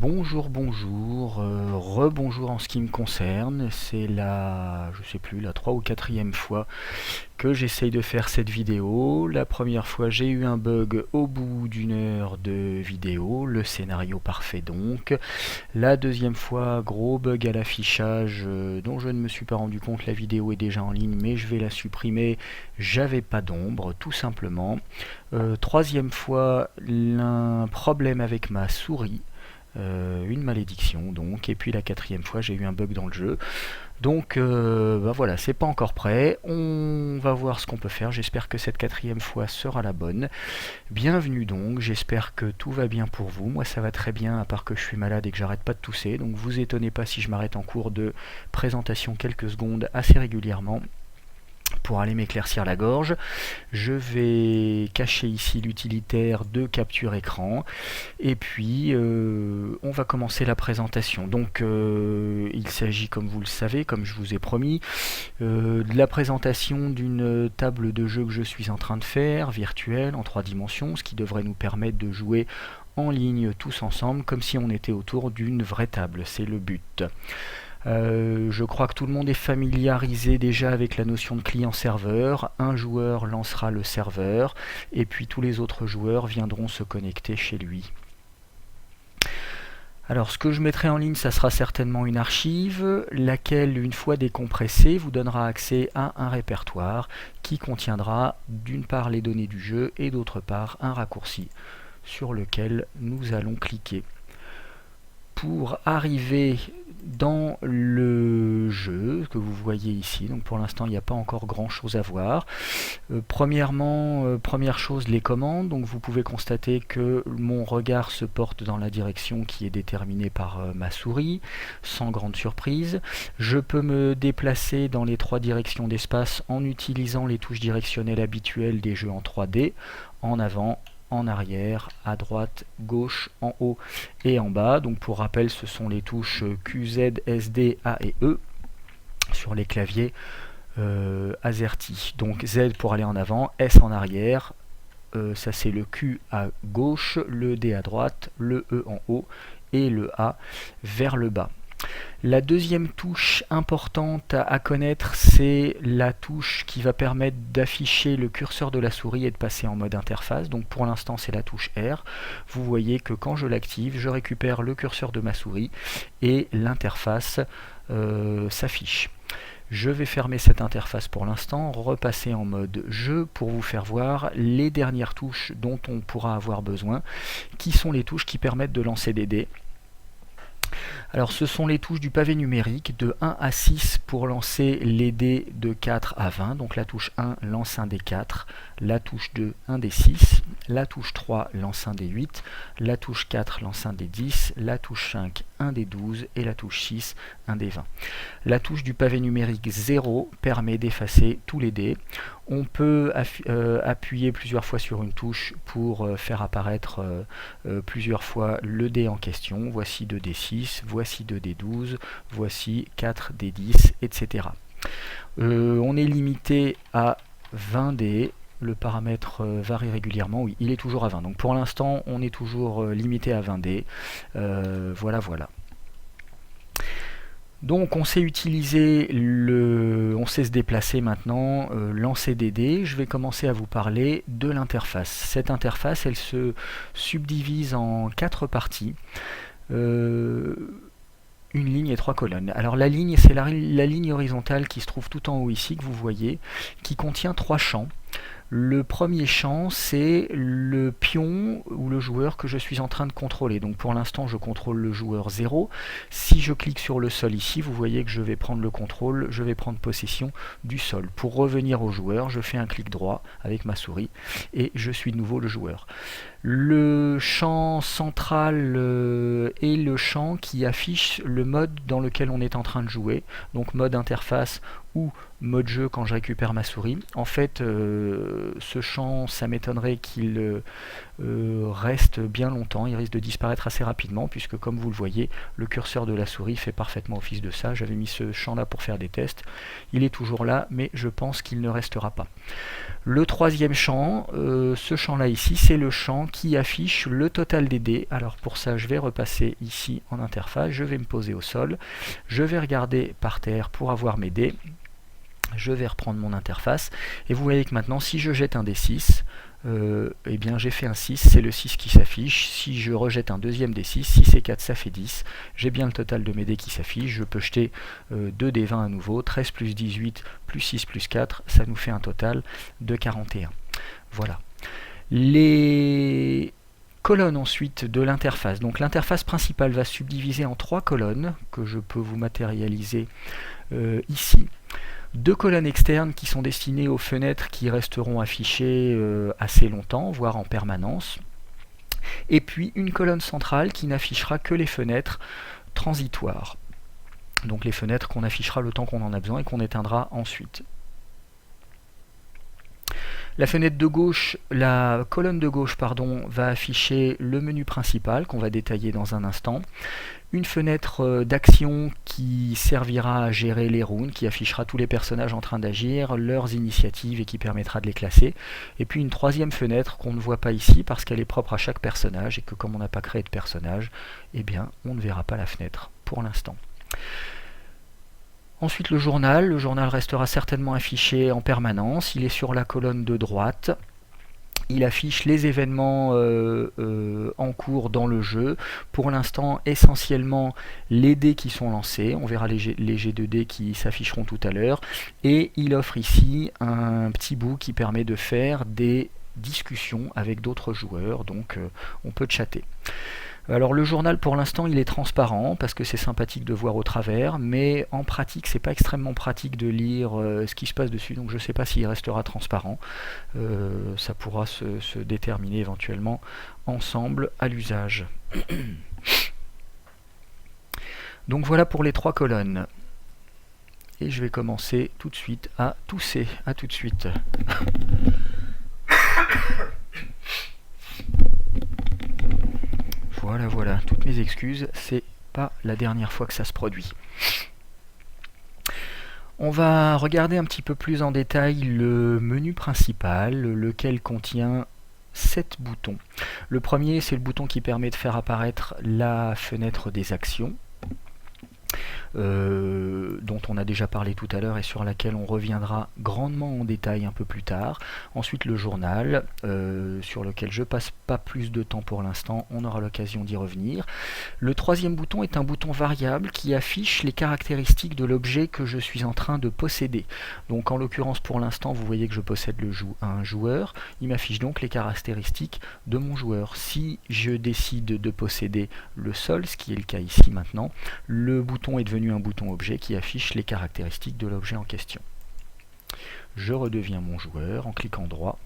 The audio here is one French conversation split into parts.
Bonjour, bonjour, rebonjour en ce qui me concerne. C'est je sais plus, la 3 ou quatrième fois que j'essaye de faire cette vidéo. La première fois, j'ai eu un bug au bout d'une heure de vidéo, le scénario parfait donc. La deuxième fois, gros bug à l'affichage dont je ne me suis pas rendu compte, la vidéo est déjà en ligne, mais je vais la supprimer. J'avais pas d'ombre, tout simplement. Troisième fois, un problème avec ma souris. Une malédiction donc, et puis la quatrième fois j'ai eu un bug dans le jeu, donc voilà, c'est pas encore prêt, on va voir ce qu'on peut faire. J'espère que cette quatrième fois sera la bonne. Bienvenue donc, j'espère que tout va bien pour vous. Moi ça va très bien, à part que je suis malade et que j'arrête pas de tousser, donc vous étonnez pas si je m'arrête en cours de présentation quelques secondes assez régulièrement pour aller m'éclaircir la gorge. Je vais cacher ici l'utilitaire de capture écran et puis on va commencer la présentation. Donc il s'agit, comme vous le savez, comme je vous ai promis, de la présentation d'une table de jeu que je suis en train de faire, virtuelle, en 3 dimensions, ce qui devrait nous permettre de jouer en ligne tous ensemble, comme si on était autour d'une vraie table. C'est le but. Je crois que tout le monde est familiarisé déjà avec la notion de client-serveur. Un joueur lancera le serveur et puis tous les autres joueurs viendront se connecter chez lui. Alors ce que je mettrai en ligne, ça sera certainement une archive, laquelle, une fois décompressée, vous donnera accès à un répertoire qui contiendra d'une part les données du jeu et d'autre part un raccourci sur lequel nous allons cliquer. Pour arriver dans le jeu que vous voyez ici, donc pour l'instant il n'y a pas encore grand chose à voir. Première chose, les commandes. Donc vous pouvez constater que mon regard se porte dans la direction qui est déterminée par ma souris, sans grande surprise. Je peux me déplacer dans les 3 directions d'espace en utilisant les touches directionnelles habituelles des jeux en 3D, en avant, en arrière, à droite, gauche, en haut et en bas. Donc pour rappel, ce sont les touches Q, Z, S, D, A et E sur les claviers AZERTY. Donc Z pour aller en avant, S en arrière, ça c'est le Q à gauche, le D à droite, le E en haut et le A vers le bas. La deuxième touche importante à connaître, c'est la touche qui va permettre d'afficher le curseur de la souris et de passer en mode interface. Donc pour l'instant c'est la touche R. Vous voyez que quand je l'active, je récupère le curseur de ma souris et l'interface s'affiche. Je vais fermer cette interface pour l'instant, repasser en mode jeu pour vous faire voir les dernières touches dont on pourra avoir besoin, qui sont les touches qui permettent de lancer des dés. Alors ce sont les touches du pavé numérique de 1 à 6 pour lancer les dés de 4 à 20. Donc la touche 1 lance un dé 4, la touche 2 un dé 6, la touche 3 lance un dé 8, la touche 4 lance un dé 10, la touche 5 un dé 12 et la touche 6 un dé 20. La touche du pavé numérique 0 permet d'effacer tous les dés. On peut appuyer plusieurs fois sur une touche pour faire apparaître plusieurs fois le dé en question. Voici 2d6, voici 2d12, voici 4d10, etc. On est limité à 20 dés. Le paramètre varie régulièrement. Oui, il est toujours à 20. Donc pour l'instant, on est toujours limité à 20 dés. Voilà. Donc on sait utiliser on sait se déplacer maintenant, lancer des dés. Je vais commencer à vous parler de l'interface. Cette interface, elle se subdivise en 4 parties. Une ligne et 3 colonnes. Alors la ligne, c'est la ligne horizontale qui se trouve tout en haut ici, que vous voyez, qui contient 3 champs. Le premier champ, c'est le pion ou le joueur que je suis en train de contrôler. Donc pour l'instant, je contrôle le joueur 0. Si je clique sur le sol ici, vous voyez que je vais prendre le contrôle, je vais prendre possession du sol. Pour revenir au joueur, je fais un clic droit avec ma souris et je suis de nouveau le joueur. Le champ central est le champ qui affiche le mode dans lequel on est en train de jouer, donc mode interface ou mode jeu quand je récupère ma souris. En fait, ce champ, ça m'étonnerait qu'il reste bien longtemps, il risque de disparaître assez rapidement, puisque comme vous le voyez, le curseur de la souris fait parfaitement office de ça. J'avais mis ce champ là pour faire des tests, il est toujours là, mais je pense qu'il ne restera pas. Le troisième champ, ce champ là ici, c'est le champ qui affiche le total des dés. Alors pour ça, je vais repasser ici en interface, je vais me poser au sol, je vais regarder par terre pour avoir mes dés, je vais reprendre mon interface, et vous voyez que maintenant, si je jette un D6, eh bien j'ai fait un 6, c'est le 6 qui s'affiche. Si je rejette un deuxième D6, 6 et 4 ça fait 10, j'ai bien le total de mes dés qui s'affiche. Je peux jeter 2 D20 à nouveau, 13 plus 18 plus 6 plus 4, ça nous fait un total de 41. Voilà. Les colonnes ensuite de l'interface. Donc l'interface principale va se subdiviser en 3 colonnes que je peux vous matérialiser ici. 2 colonnes externes qui sont destinées aux fenêtres qui resteront affichées assez longtemps, voire en permanence. Et puis une colonne centrale qui n'affichera que les fenêtres transitoires. Donc les fenêtres qu'on affichera le temps qu'on en a besoin et qu'on éteindra ensuite. La fenêtre de gauche, la colonne de gauche, pardon, va afficher le menu principal qu'on va détailler dans un instant. Une fenêtre d'action qui servira à gérer les runes, qui affichera tous les personnages en train d'agir, leurs initiatives et qui permettra de les classer. Et puis une troisième fenêtre qu'on ne voit pas ici parce qu'elle est propre à chaque personnage et que comme on n'a pas créé de personnage, eh bien on ne verra pas la fenêtre pour l'instant. Ensuite le journal restera certainement affiché en permanence, il est sur la colonne de droite. Il affiche les événements en cours dans le jeu. Pour l'instant, essentiellement les dés qui sont lancés. On verra les jets de dés qui s'afficheront tout à l'heure. Et il offre ici un petit bout qui permet de faire des discussions avec d'autres joueurs. Donc on peut chatter. Alors le journal pour l'instant il est transparent parce que c'est sympathique de voir au travers, mais en pratique c'est pas extrêmement pratique de lire ce qui se passe dessus, donc je ne sais pas s'il restera transparent. Ça pourra se déterminer éventuellement ensemble à l'usage. Donc voilà pour les 3 colonnes. Et je vais commencer tout de suite à tousser. À tout de suite. Voilà, toutes mes excuses, c'est pas la dernière fois que ça se produit. On va regarder un petit peu plus en détail le menu principal, lequel contient 7 boutons. Le premier, c'est le bouton qui permet de faire apparaître la fenêtre des actions, dont on a déjà parlé tout à l'heure et sur laquelle on reviendra grandement en détail un peu plus tard. Ensuite le journal, sur lequel je passe pas plus de temps pour l'instant, on aura l'occasion d'y revenir. Le troisième bouton est un bouton variable qui affiche les caractéristiques de l'objet que je suis en train de posséder. Donc en l'occurrence pour l'instant vous voyez que je possède un joueur, il m'affiche donc les caractéristiques de mon joueur. Si je décide de posséder le sol, ce qui est le cas ici maintenant, le bouton est devenu un bouton objet qui affiche les caractéristiques de l'objet en question. Je redeviens mon joueur en cliquant droit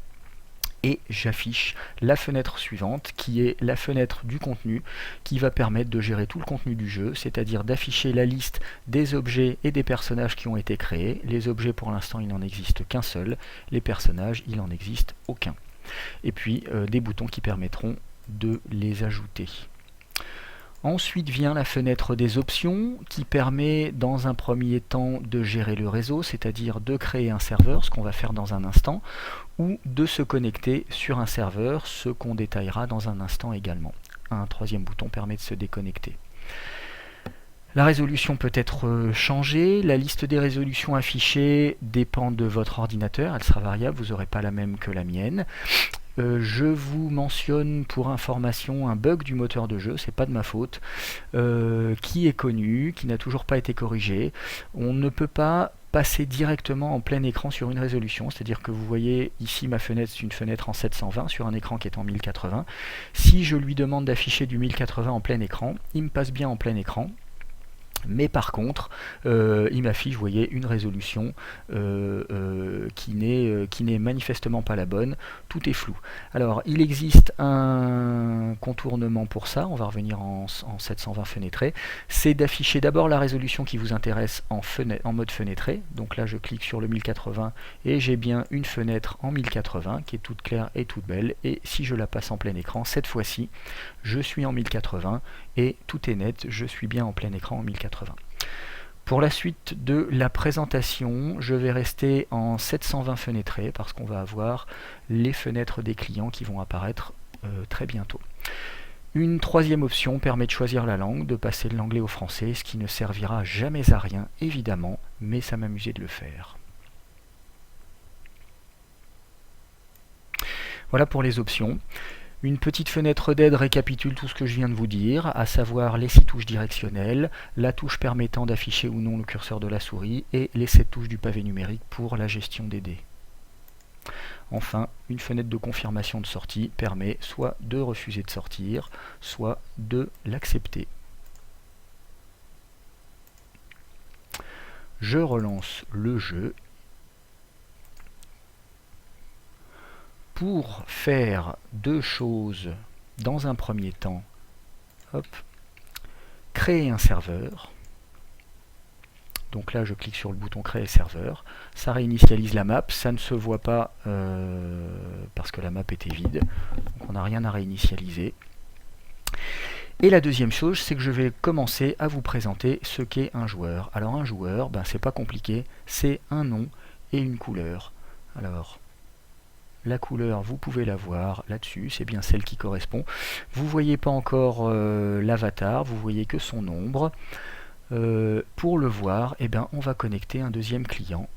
et j'affiche la fenêtre suivante qui est la fenêtre du contenu qui va permettre de gérer tout le contenu du jeu, c'est-à-dire d'afficher la liste des objets et des personnages qui ont été créés. Les objets pour l'instant il n'en existe qu'un seul, les personnages il n'en existe aucun. Et puis des boutons qui permettront de les ajouter. Ensuite vient la fenêtre des options qui permet dans un premier temps de gérer le réseau, c'est-à-dire de créer un serveur, ce qu'on va faire dans un instant, ou de se connecter sur un serveur, ce qu'on détaillera dans un instant également. Un troisième bouton permet de se déconnecter. La résolution peut être changée, la liste des résolutions affichées dépend de votre ordinateur, elle sera variable, vous n'aurez pas la même que la mienne. Je vous mentionne pour information un bug du moteur de jeu, c'est pas de ma faute, qui est connu, qui n'a toujours pas été corrigé. On ne peut pas passer directement en plein écran sur une résolution, c'est-à-dire que vous voyez ici ma fenêtre, c'est une fenêtre en 720 sur un écran qui est en 1080. Si je lui demande d'afficher du 1080 en plein écran, il me passe bien en plein écran. Mais par contre, il m'affiche, vous voyez, une résolution qui n'est manifestement pas la bonne. Tout est flou. Alors, il existe un contournement pour ça. On va revenir en 720 fenêtré. C'est d'afficher d'abord la résolution qui vous intéresse en mode fenêtré. Donc là, je clique sur le 1080 et j'ai bien une fenêtre en 1080 qui est toute claire et toute belle. Et si je la passe en plein écran, cette fois-ci, je suis en 1080 et tout est net. Je suis bien en plein écran en 1080. Pour la suite de la présentation, je vais rester en 720 fenêtré parce qu'on va avoir les fenêtres des clients qui vont apparaître très bientôt. Une troisième option permet de choisir la langue, de passer de l'anglais au français, ce qui ne servira jamais à rien, évidemment, mais ça m'amusait de le faire. Voilà pour les options. Une petite fenêtre d'aide récapitule tout ce que je viens de vous dire, à savoir les 6 touches directionnelles, la touche permettant d'afficher ou non le curseur de la souris et les 7 touches du pavé numérique pour la gestion des dés. Enfin, une fenêtre de confirmation de sortie permet soit de refuser de sortir, soit de l'accepter. Je relance le jeu. Pour faire deux choses dans un premier temps, hop, créer un serveur. Donc là, je clique sur le bouton créer serveur. Ça réinitialise la map. Ça ne se voit pas parce que la map était vide. Donc on n'a rien à réinitialiser. Et la deuxième chose, c'est que je vais commencer à vous présenter ce qu'est un joueur. Alors un joueur, c'est pas compliqué. C'est un nom et une couleur. Alors, la couleur, vous pouvez la voir là-dessus, c'est bien celle qui correspond. Vous ne voyez pas encore l'avatar, vous voyez que son ombre. Pour le voir, on va connecter un deuxième client.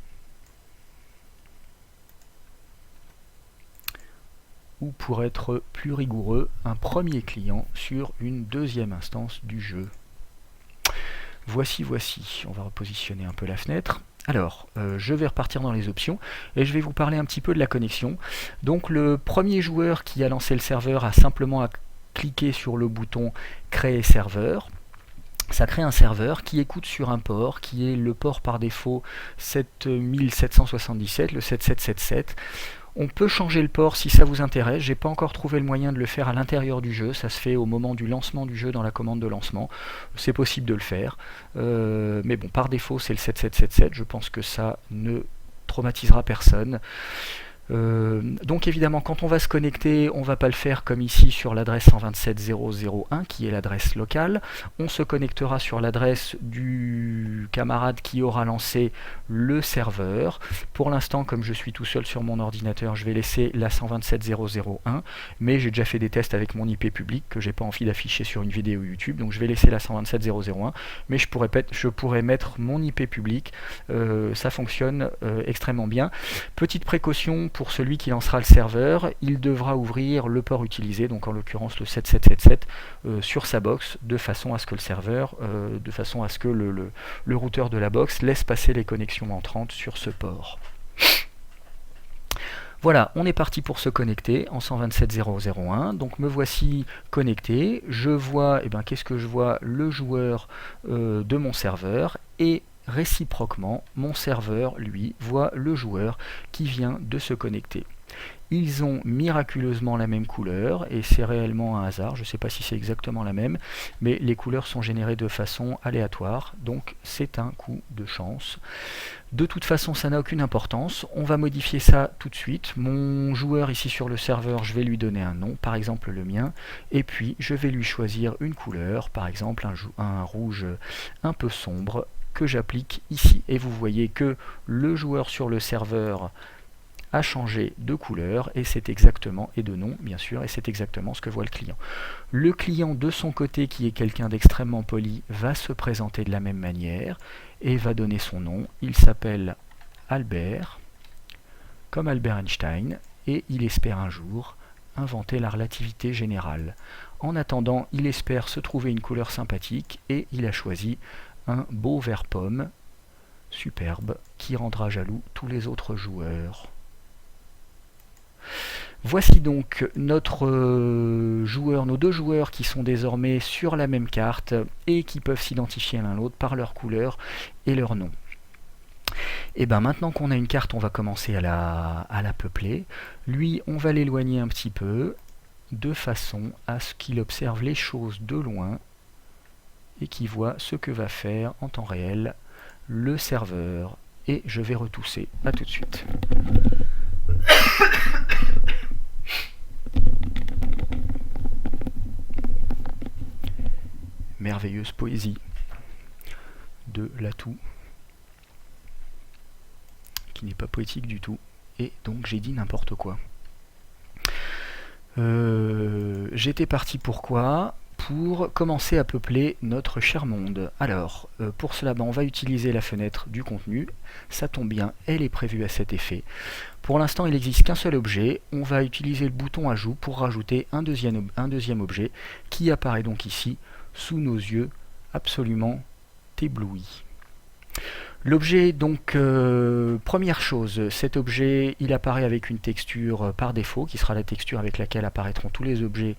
Ou pour être plus rigoureux, un premier client sur une deuxième instance du jeu. Voici. On va repositionner un peu la fenêtre. Alors, je vais repartir dans les options et je vais vous parler un petit peu de la connexion. Donc le premier joueur qui a lancé le serveur a simplement à cliquer sur le bouton créer serveur. Ça crée un serveur qui écoute sur un port qui est le port par défaut 7777, le 7777. On peut changer le port si ça vous intéresse. J'ai pas encore trouvé le moyen de le faire à l'intérieur du jeu. Ça se fait au moment du lancement du jeu dans la commande de lancement. C'est possible de le faire. Mais bon, par défaut, c'est le 7777. Je pense que ça ne traumatisera personne. Donc évidemment, quand on va se connecter, on ne va pas le faire comme ici sur l'adresse 127.0.0.1 qui est l'adresse locale. On se connectera sur l'adresse du camarade qui aura lancé le serveur. Pour l'instant, comme je suis tout seul sur mon ordinateur, je vais laisser la 127.0.0.1, mais j'ai déjà fait des tests avec mon IP public que j'ai pas envie d'afficher sur une vidéo YouTube, donc je vais laisser la 127.0.0.1, mais je pourrais mettre mon IP public. Ça fonctionne extrêmement bien. Petite précaution pour celui qui lancera le serveur, il devra ouvrir le port utilisé, donc en l'occurrence le 7777, sur sa box, de façon à ce que le serveur, le routeur de la box laisse passer les connexions entrantes sur ce port. Voilà, on est parti pour se connecter en 127.0.0.1. Donc me voici connecté. Je vois, qu'est-ce que je vois? Le joueur de mon serveur et réciproquement, mon serveur, lui, voit le joueur qui vient de se connecter. Ils ont miraculeusement la même couleur, et c'est réellement un hasard, je ne sais pas si c'est exactement la même, mais les couleurs sont générées de façon aléatoire, donc c'est un coup de chance. De toute façon, ça n'a aucune importance, on va modifier ça tout de suite. Mon joueur ici sur le serveur, je vais lui donner un nom, par exemple le mien, et puis je vais lui choisir une couleur, par exemple un rouge un peu sombre, que j'applique ici. Et vous voyez que le joueur sur le serveur a changé de couleur et c'est exactement, et de nom bien sûr, et c'est exactement ce que voit le client. Le client de son côté, qui est quelqu'un d'extrêmement poli, va se présenter de la même manière et va donner son nom. Il s'appelle Albert, comme Albert Einstein, et il espère un jour inventer la relativité générale. En attendant, il espère se trouver une couleur sympathique et il a choisi un beau vert pomme superbe qui rendra jaloux tous les autres joueurs. Voici donc notre joueur, nos deux joueurs qui sont désormais sur la même carte et qui peuvent s'identifier l'un l'autre par leur couleur et leur nom. Et bien maintenant qu'on a une carte, on va commencer à la peupler. Lui, on va l'éloigner un petit peu, de façon à ce qu'il observe les choses de loin et qu'il voit ce que va faire en temps réel le serveur. Et je vais retousser. A tout de suite. Merveilleuse poésie de l'atout, qui n'est pas poétique du tout, et donc j'ai dit n'importe quoi. J'étais parti pourquoi ? Pour commencer à peupler notre cher monde. Alors, pour cela, on va utiliser la fenêtre du contenu. Ça tombe bien, elle est prévue à cet effet. Pour l'instant, il n'existe qu'un seul objet. On va utiliser le bouton ajout pour rajouter un deuxième objet qui apparaît donc ici sous nos yeux, absolument éblouis. L'objet, donc, première chose, cet objet, il apparaît avec une texture par défaut, qui sera la texture avec laquelle apparaîtront tous les objets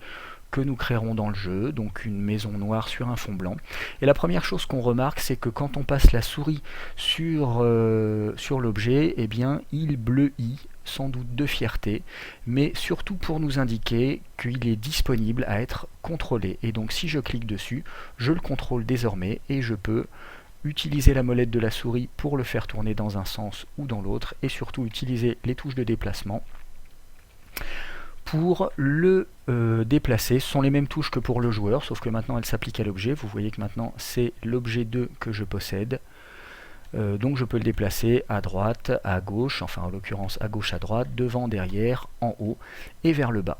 que nous créerons dans le jeu, donc une maison noire sur un fond blanc. Et la première chose qu'on remarque, c'est que quand on passe la souris sur l'objet, eh bien, il bleuit, sans doute de fierté, mais surtout pour nous indiquer qu'il est disponible à être contrôlé. Et donc si je clique dessus, je le contrôle désormais et je peux utiliser la molette de la souris pour le faire tourner dans un sens ou dans l'autre, et surtout utiliser les touches de déplacement pour le déplacer. Ce sont les mêmes touches que pour le joueur, sauf que maintenant elles s'appliquent à l'objet. Vous voyez que maintenant c'est l'objet 2 que je possède. Donc je peux le déplacer à droite, à gauche, enfin en l'occurrence à gauche, à droite, devant, derrière, en haut et vers le bas.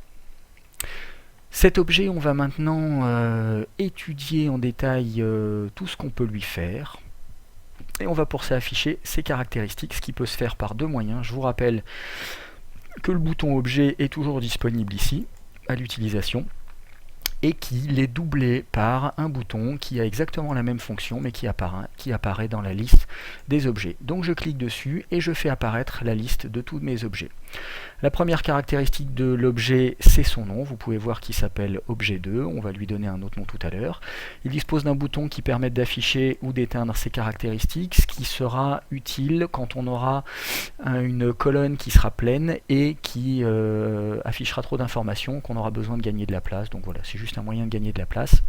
Cet objet, on va maintenant étudier en détail tout ce qu'on peut lui faire. Et on va pour ça afficher ses caractéristiques, ce qui peut se faire par deux moyens. Je vous rappelle que le bouton objet est toujours disponible ici, à l'utilisation, et qu'il est doublé par un bouton qui a exactement la même fonction, mais qui apparaît dans la liste des objets. Donc je clique dessus et je fais apparaître la liste de tous mes objets. La première caractéristique de l'objet, c'est son nom. Vous pouvez voir qu'il s'appelle objet 2. On va lui donner un autre nom tout à l'heure. Il dispose d'un bouton qui permet d'afficher ou d'éteindre ses caractéristiques, ce qui sera utile quand on aura une colonne qui sera pleine et qui affichera trop d'informations, qu'on aura besoin de gagner de la place. Donc voilà, c'est juste un moyen de gagner de la place.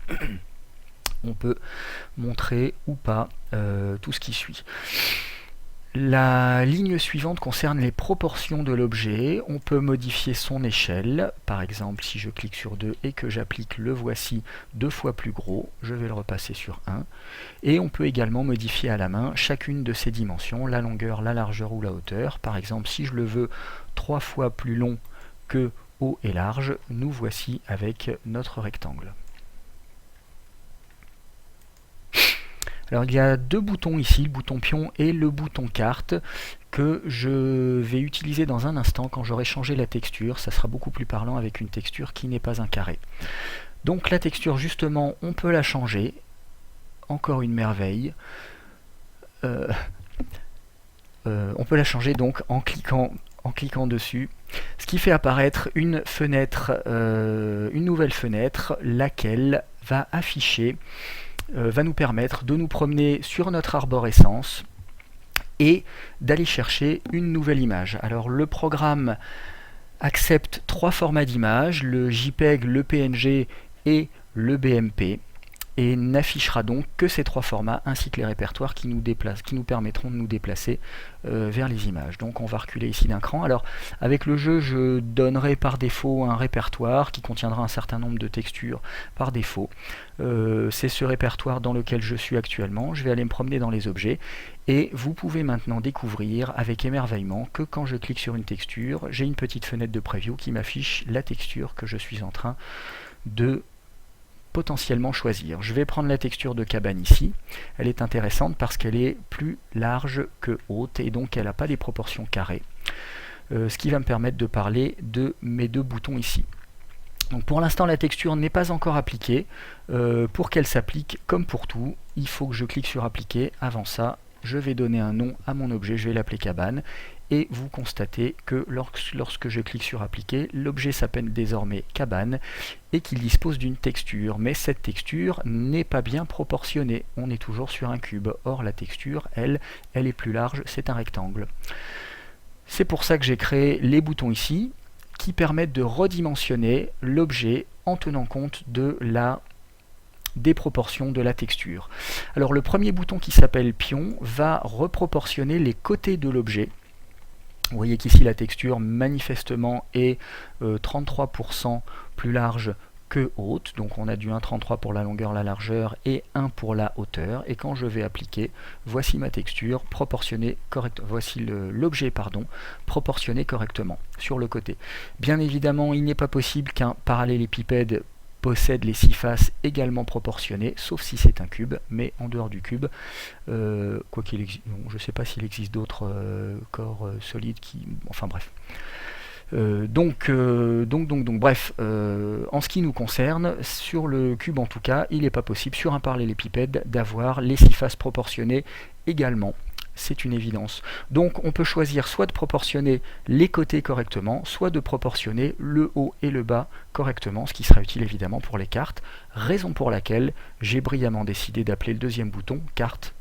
On peut montrer ou pas tout ce qui suit. La ligne suivante concerne les proportions de l'objet. On peut modifier son échelle. Par exemple, si je clique sur 2 et que j'applique le voici 2 fois plus gros, je vais le repasser sur 1. Et on peut également modifier à la main chacune de ces dimensions, la longueur, la largeur ou la hauteur. Par exemple, si je le veux 3 fois plus long que haut et large, nous voici avec notre rectangle. Alors il y a deux boutons ici, le bouton pion et le bouton carte, que je vais utiliser dans un instant quand j'aurai changé la texture. Ça sera beaucoup plus parlant avec une texture qui n'est pas un carré. Donc la texture, justement, on peut la changer. Encore une merveille. On peut la changer donc en cliquant dessus, ce qui fait apparaître une fenêtre, une nouvelle fenêtre, laquelle va afficher, va nous permettre de nous promener sur notre arborescence et d'aller chercher une nouvelle image. Alors le programme accepte 3 formats d'images, le JPEG, le PNG et le BMP, et n'affichera donc que ces 3 formats ainsi que les répertoires qui nous permettront de nous déplacer vers les images. Donc on va reculer ici d'un cran. Alors avec le jeu, je donnerai par défaut un répertoire qui contiendra un certain nombre de textures par défaut. C'est ce répertoire dans lequel je suis actuellement. Je vais aller me promener dans les objets et vous pouvez maintenant découvrir avec émerveillement que quand je clique sur une texture, j'ai une petite fenêtre de preview qui m'affiche la texture que je suis en train de potentiellement choisir. Je vais prendre la texture de cabane ici. Elle est intéressante parce qu'elle est plus large que haute et donc elle n'a pas des proportions carrées. Ce qui va me permettre de parler de mes 2 boutons ici. Donc pour l'instant la texture n'est pas encore appliquée. Pour qu'elle s'applique, comme pour tout, il faut que je clique sur appliquer. Avant ça, je vais donner un nom à mon objet, je vais l'appeler cabane. et vous constatez que lorsque je clique sur appliquer, l'objet s'appelle désormais cabane et qu'il dispose d'une texture, mais cette texture n'est pas bien proportionnée, on est toujours sur un cube, or la texture, elle est plus large, c'est un rectangle. C'est pour ça que j'ai créé les boutons ici, qui permettent de redimensionner l'objet en tenant compte des proportions de la texture. Alors le premier bouton qui s'appelle pion va reproportionner les côtés de l'objet. Vous voyez qu'ici la texture manifestement est 33% plus large que haute, donc on a du 1,33 pour la longueur, la largeur et 1 pour la hauteur, et quand je vais appliquer, voici ma texture proportionnée correctement, voici l'objet proportionné correctement sur le côté. Bien évidemment, il n'est pas possible qu'un parallélépipède possède les 6 faces également proportionnées, sauf si c'est un cube, mais en dehors du cube, quoi qu'il existe, je ne sais pas s'il existe d'autres corps solides qui... Enfin bref. Bref, en ce qui nous concerne, sur le cube en tout cas, il n'est pas possible sur un parallélépipède d'avoir les 6 faces proportionnées également. C'est une évidence. Donc on peut choisir soit de proportionner les côtés correctement, soit de proportionner le haut et le bas correctement, ce qui sera utile évidemment pour les cartes, raison pour laquelle j'ai brillamment décidé d'appeler le deuxième bouton carte.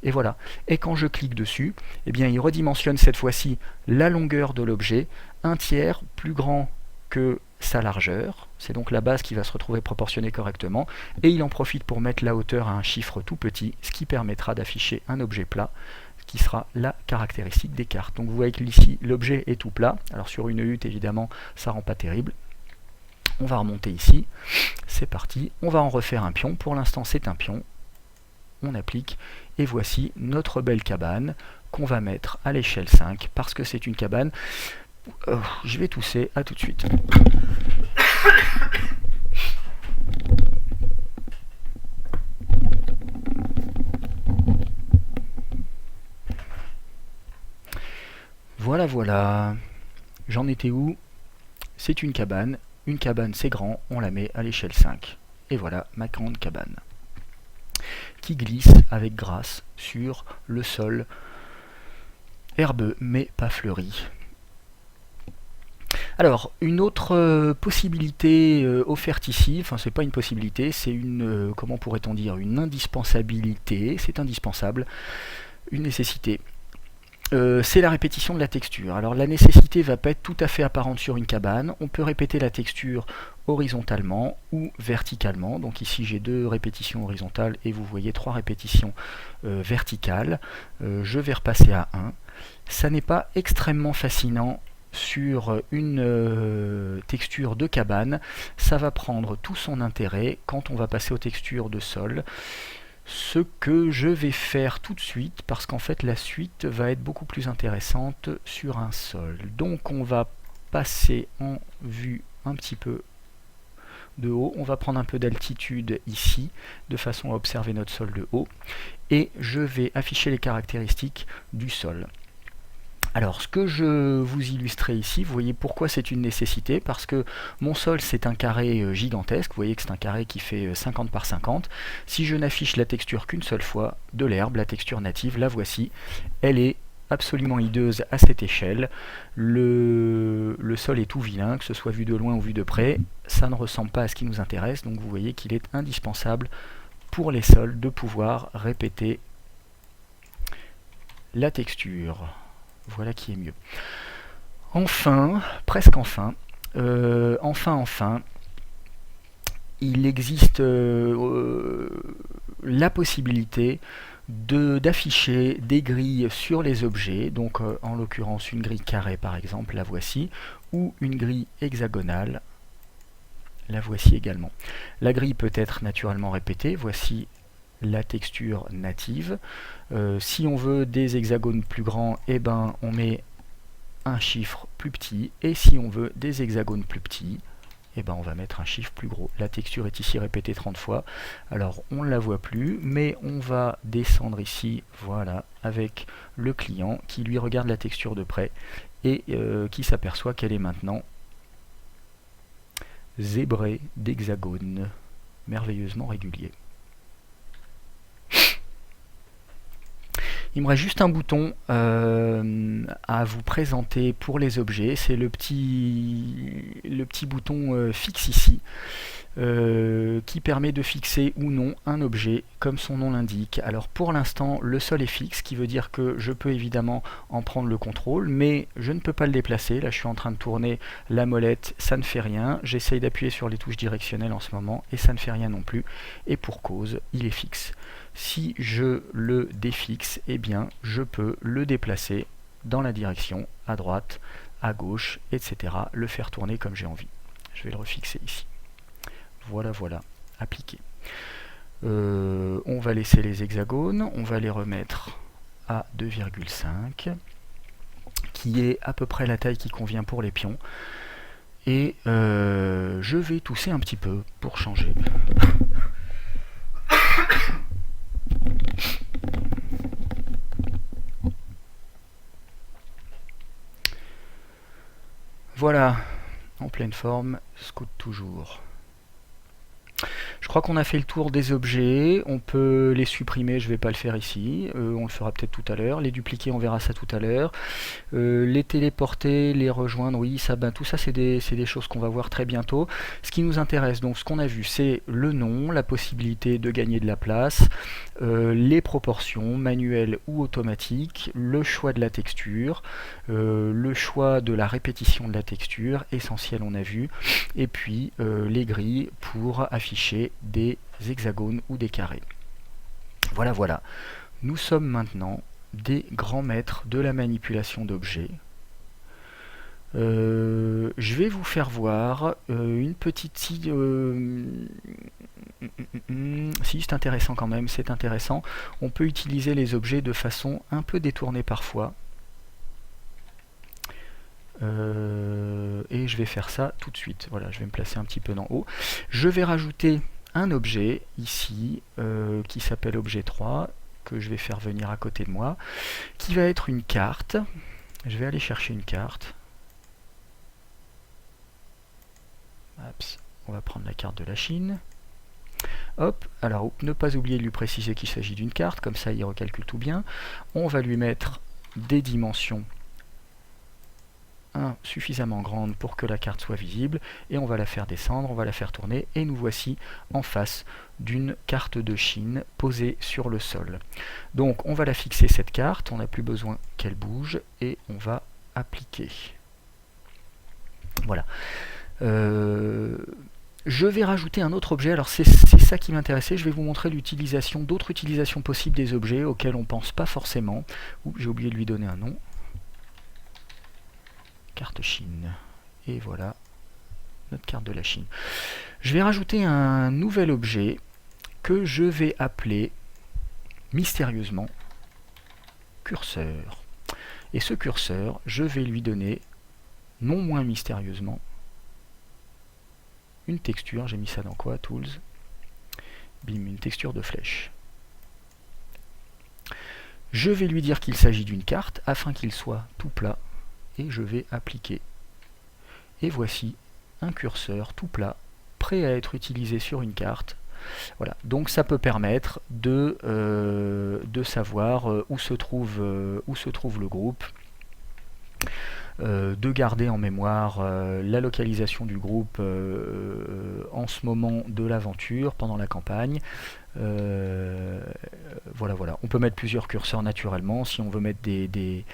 Et voilà. Et quand je clique dessus, eh bien, il redimensionne cette fois-ci la longueur de l'objet, un tiers plus grand que sa largeur. C'est donc la base qui va se retrouver proportionnée correctement. Et il en profite pour mettre la hauteur à un chiffre tout petit, ce qui permettra d'afficher un objet plat, qui sera la caractéristique des cartes. Donc vous voyez que ici, l'objet est tout plat. Alors sur une hutte, évidemment, ça rend pas terrible. On va remonter ici. C'est parti. On va en refaire un pion. Pour l'instant, c'est un pion. On applique, et voici notre belle cabane qu'on va mettre à l'échelle 5, parce que c'est une cabane. Je vais tousser, à tout de suite. Voilà, voilà. J'en étais où? C'est une cabane c'est grand, on la met à l'échelle 5. Et voilà ma grande cabane, qui glisse avec grâce sur le sol herbeux mais pas fleuri. Alors, une autre possibilité offerte ici, enfin c'est pas une possibilité, c'est une, comment pourrait-on dire, une indispensabilité, c'est indispensable, une nécessité. C'est la répétition de la texture. Alors la nécessité va pas être tout à fait apparente sur une cabane. On peut répéter la texture horizontalement ou verticalement. Donc ici j'ai 2 répétitions horizontales et vous voyez 3 répétitions verticales. Je vais repasser à 1. Ça n'est pas extrêmement fascinant sur une texture de cabane. Ça va prendre tout son intérêt quand on va passer aux textures de sol. Ce que je vais faire tout de suite, parce qu'en fait la suite va être beaucoup plus intéressante sur un sol. Donc on va passer en vue un petit peu de haut, on va prendre un peu d'altitude ici, de façon à observer notre sol de haut, et je vais afficher les caractéristiques du sol. Alors, ce que je vous illustrais ici, vous voyez pourquoi c'est une nécessité, parce que mon sol c'est un carré gigantesque, vous voyez que c'est un carré qui fait 50 par 50. Si je n'affiche la texture qu'une seule fois de l'herbe, la texture native, la voici, elle est absolument hideuse à cette échelle. Le sol est tout vilain, que ce soit vu de loin ou vu de près, ça ne ressemble pas à ce qui nous intéresse, donc vous voyez qu'il est indispensable pour les sols de pouvoir répéter la texture. Voilà qui est mieux. Enfin, presque enfin, il existe la possibilité d'afficher des grilles sur les objets, donc en l'occurrence une grille carrée par exemple, la voici, ou une grille hexagonale, la voici également. La grille peut être naturellement répétée, voici la texture native. Si on veut des hexagones plus grands, eh ben, on met un chiffre plus petit, et si on veut des hexagones plus petits, eh ben, on va mettre un chiffre plus gros. La texture est ici répétée 30 fois, alors on ne la voit plus, mais on va descendre ici, voilà, avec le client qui lui regarde la texture de près et qui s'aperçoit qu'elle est maintenant zébrée d'hexagones merveilleusement réguliers. Il me reste juste un bouton à vous présenter pour les objets. C'est le petit bouton fixe ici. Qui permet de fixer ou non un objet comme son nom l'indique. Alors pour l'instant le sol est fixe, ce qui veut dire que je peux évidemment en prendre le contrôle, mais je ne peux pas le déplacer. Là je suis en train de tourner la molette, ça ne fait rien. J'essaye d'appuyer sur les touches directionnelles en ce moment et ça ne fait rien non plus, et pour cause, il est fixe. Si je le défixe, eh bien je peux le déplacer dans la direction à droite, à gauche, etc. Le faire tourner comme j'ai envie. Je vais le refixer ici. Voilà, voilà, appliqué. On va laisser les hexagones, on va les remettre à 2,5, qui est à peu près la taille qui convient pour les pions. Et je vais tousser un petit peu pour changer. Voilà, en pleine forme, scout toujours. Je crois qu'on a fait le tour des objets, on peut les supprimer, je ne vais pas le faire ici, on le fera peut-être tout à l'heure, les dupliquer, on verra ça tout à l'heure, les téléporter, les rejoindre, oui, ça, ben, tout ça c'est des choses qu'on va voir très bientôt. Ce qui nous intéresse, donc ce qu'on a vu, c'est le nom, la possibilité de gagner de la place, les proportions, manuelles ou automatiques, le choix de la texture, le choix de la répétition de la texture, essentiel on a vu, et puis les grilles pour afficher des hexagones ou des carrés. Voilà, voilà. Nous sommes maintenant des grands maîtres de la manipulation d'objets. Je vais vous faire voir une petite... Si, c'est intéressant quand même, c'est intéressant. On peut utiliser les objets de façon un peu détournée parfois. Et je vais faire ça tout de suite. Voilà, je vais me placer un petit peu d'en haut. Je vais rajouter un objet ici qui s'appelle objet 3, que je vais faire venir à côté de moi, qui va être une carte. Je vais aller chercher une carte. Hop, on va prendre la carte de la Chine. Hop, alors ne pas oublier de lui préciser qu'il s'agit d'une carte, comme ça il recalcule tout bien. On va lui mettre des dimensions suffisamment grande pour que la carte soit visible, et on va la faire descendre, on va la faire tourner, et nous voici en face d'une carte de Chine posée sur le sol. Donc on va la fixer cette carte, on n'a plus besoin qu'elle bouge, et on va appliquer. Voilà. Je vais rajouter un autre objet, alors c'est ça qui m'intéressait, je vais vous montrer l'utilisation, d'autres utilisations possibles des objets auxquels on ne pense pas forcément. J'ai oublié de lui donner un nom. Carte Chine. Et voilà notre carte de la Chine. Je vais rajouter un nouvel objet que je vais appeler mystérieusement curseur. Et ce curseur, je vais lui donner, non moins mystérieusement, une texture. J'ai mis ça dans quoi? Tools. Bim, une texture de flèche. Je vais lui dire qu'il s'agit d'une carte afin qu'il soit tout plat. Et je vais appliquer. Et voici un curseur tout plat, prêt à être utilisé sur une carte. Voilà, donc ça peut permettre de savoir où se trouve le groupe, de garder en mémoire la localisation du groupe en ce moment de l'aventure, pendant la campagne. Voilà, voilà. On peut mettre plusieurs curseurs naturellement. Si on veut mettre des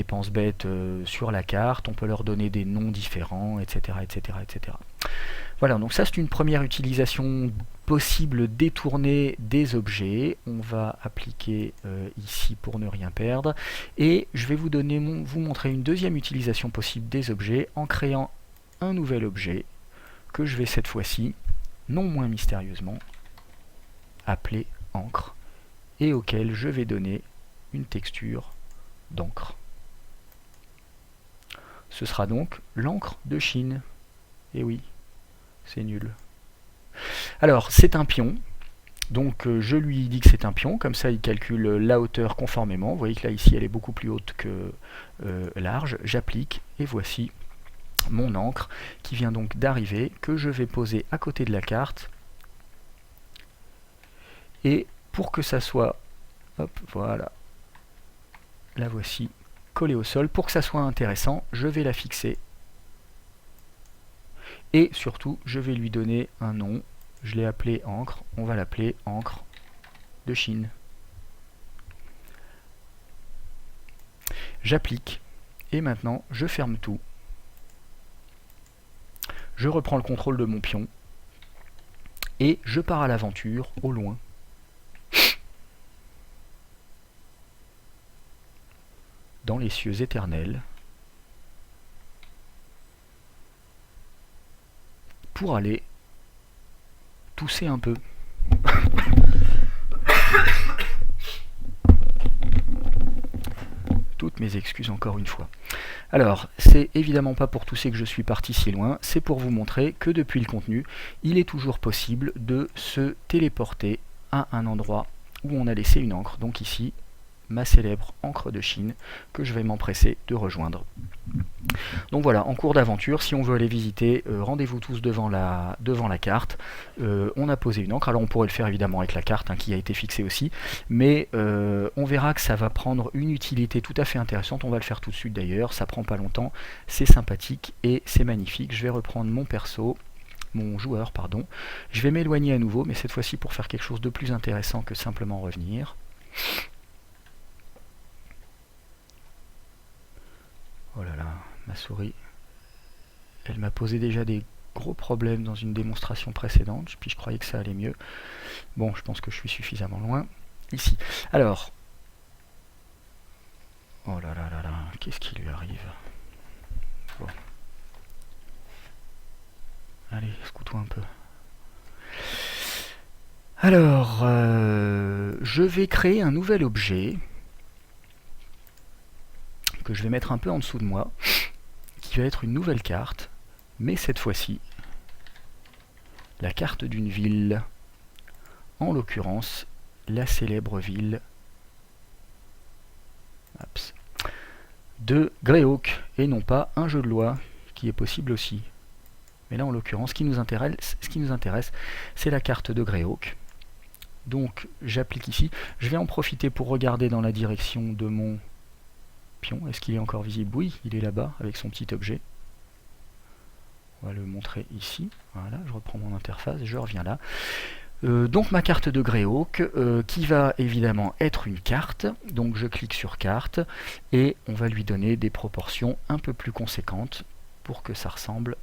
pense-bêtes sur la carte, on peut leur donner des noms différents, etc., etc., etc. Voilà, donc ça c'est une première utilisation possible détournée des objets. On va appliquer ici pour ne rien perdre. Et je vais vous montrer une deuxième utilisation possible des objets en créant un nouvel objet que je vais cette fois-ci, non moins mystérieusement, appeler encre, et auquel je vais donner une texture d'encre. Ce sera donc l'encre de Chine. Et oui, c'est nul. Alors, c'est un pion. Donc je lui dis que c'est un pion, comme ça il calcule la hauteur conformément. Vous voyez que là ici elle est beaucoup plus haute que large. J'applique et voici mon encre qui vient donc d'arriver, que je vais poser à côté de la carte. Et pour que ça soit, hop, voilà, La voici collée au sol. Pour que ça soit intéressant, je vais la fixer. Et surtout, je vais lui donner un nom. Je l'ai appelé encre. On va l'appeler encre de Chine. J'applique. Et maintenant, je ferme tout. Je reprends le contrôle de mon pion. Et je pars à l'aventure, au loin. Dans les cieux éternels. Pour aller tousser un peu. Toutes mes excuses encore une fois. Alors, c'est évidemment pas pour tousser que je suis parti si loin, c'est pour vous montrer que depuis le contenu, il est toujours possible de se téléporter à un endroit où on a laissé une encre. Donc ici, ma célèbre encre de Chine, que je vais m'empresser de rejoindre. Donc voilà, en cours d'aventure, si on veut aller visiter, rendez-vous tous devant la carte. On a posé une encre, alors on pourrait le faire évidemment avec la carte qui a été fixée aussi, mais on verra que ça va prendre une utilité tout à fait intéressante. On va le faire tout de suite d'ailleurs, ça prend pas longtemps, c'est sympathique et c'est magnifique. Je vais reprendre mon joueur, pardon. Je vais m'éloigner à nouveau, mais cette fois-ci pour faire quelque chose de plus intéressant que simplement revenir. Oh là là, ma souris, elle m'a posé déjà des gros problèmes dans une démonstration précédente, puis je croyais que ça allait mieux. Bon, je pense que je suis suffisamment loin. Ici. Alors, oh là là là là, qu'est-ce qui lui arrive? Bon. Allez, secoue-toi un peu. Alors, je vais créer un nouvel objet que je vais mettre un peu en dessous de moi, qui va être une nouvelle carte, mais cette fois-ci, la carte d'une ville, en l'occurrence, la célèbre ville de Greyhawk, et non pas un jeu de loi, qui est possible aussi. Mais là, en l'occurrence, ce qui nous intéresse, c'est la carte de Greyhawk. Donc, j'applique ici. Je vais en profiter pour regarder dans la direction de mon pion. Est-ce qu'il est encore visible? Oui, il est là-bas, avec son petit objet. On va le montrer ici. Voilà, je reprends mon interface, je reviens là. Donc ma carte de Greyhawk, qui va évidemment être une carte. Donc je clique sur carte, et on va lui donner des proportions un peu plus conséquentes, pour que ça ressemble,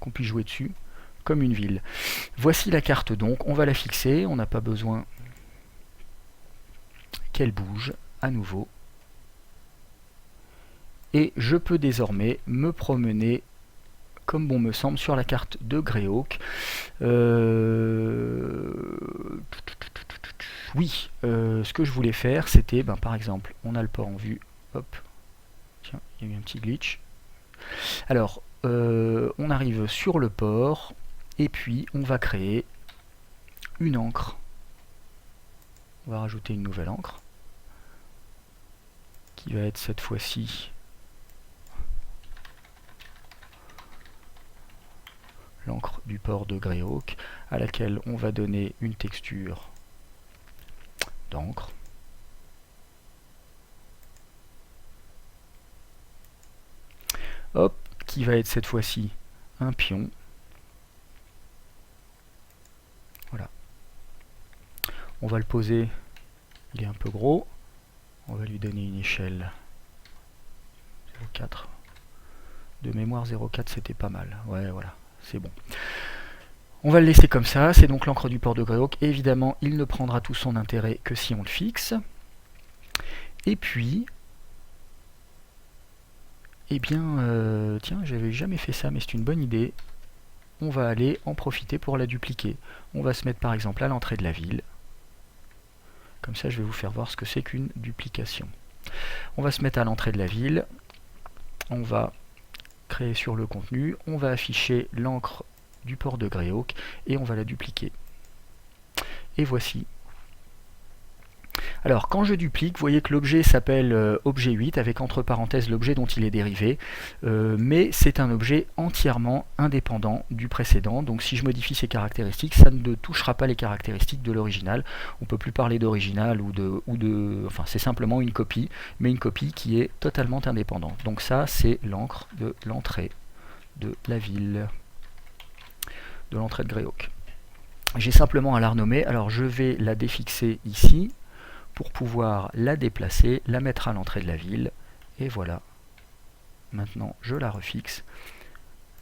qu'on puisse jouer dessus comme une ville. Voici la carte donc, on va la fixer, on n'a pas besoin qu'elle bouge à nouveau. Et je peux désormais me promener comme bon me semble sur la carte de Greyhawk. Oui, ce que je voulais faire, c'était, par exemple, on a le port en vue. Hop, tiens, il y a eu un petit glitch. Alors, on arrive sur le port, et puis on va créer une encre. On va rajouter une nouvelle encre, qui va être cette fois-ci l'encre du port de Greyhawk, à laquelle on va donner une texture d'encre. Hop, qui va être cette fois-ci un pion. Voilà. On va le poser, il est un peu gros. On va lui donner une échelle 0,4. De mémoire 0,4 c'était pas mal. Ouais, voilà. C'est bon. On va le laisser comme ça, c'est donc l'encre du port de Greyhawk. Évidemment, il ne prendra tout son intérêt que si on le fixe. Et puis, eh bien, tiens, j'avais jamais fait ça, mais c'est une bonne idée. On va aller en profiter pour la dupliquer. On va se mettre par exemple à l'entrée de la ville. Comme ça, je vais vous faire voir ce que c'est qu'une duplication. On va se mettre à l'entrée de la ville. On va créer sur le contenu, on va afficher l'encre du port de Greyhawk et on va la dupliquer. Et voici. Alors quand je duplique, vous voyez que l'objet s'appelle objet 8 avec entre parenthèses l'objet dont il est dérivé, mais c'est un objet entièrement indépendant du précédent, donc si je modifie ses caractéristiques, ça ne touchera pas les caractéristiques de l'original. On ne peut plus parler d'original enfin c'est simplement une copie, mais une copie qui est totalement indépendante. Donc ça c'est l'encre de l'entrée de la ville, de l'entrée de Greyhawk. J'ai simplement à la renommer, alors je vais la défixer ici, pour pouvoir la déplacer, la mettre à l'entrée de la ville, et voilà. Maintenant, je la refixe,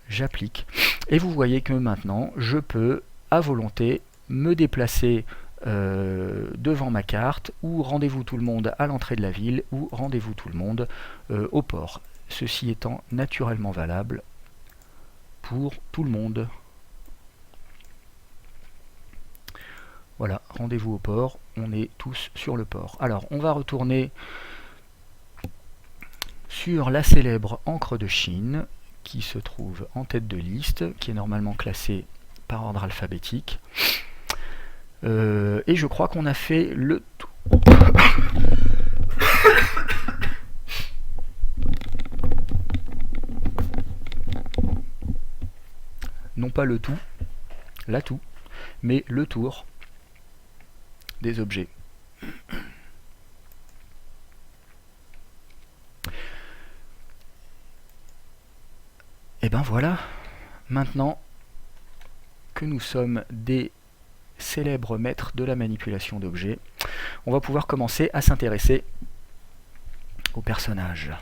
j'applique, et vous voyez que maintenant, je peux, à volonté, me déplacer devant ma carte, ou rendez-vous tout le monde à l'entrée de la ville, ou rendez-vous tout le monde au port. Ceci étant naturellement valable pour tout le monde. Voilà, rendez-vous au port, on est tous sur le port. Alors, on va retourner sur la célèbre encre de Chine, qui se trouve en tête de liste, qui est normalement classée par ordre alphabétique. Et je crois qu'on a fait le tout. Non pas le tout, l'atout, mais le tour des objets. Et ben voilà, maintenant que nous sommes des célèbres maîtres de la manipulation d'objets, on va pouvoir commencer à s'intéresser aux personnages.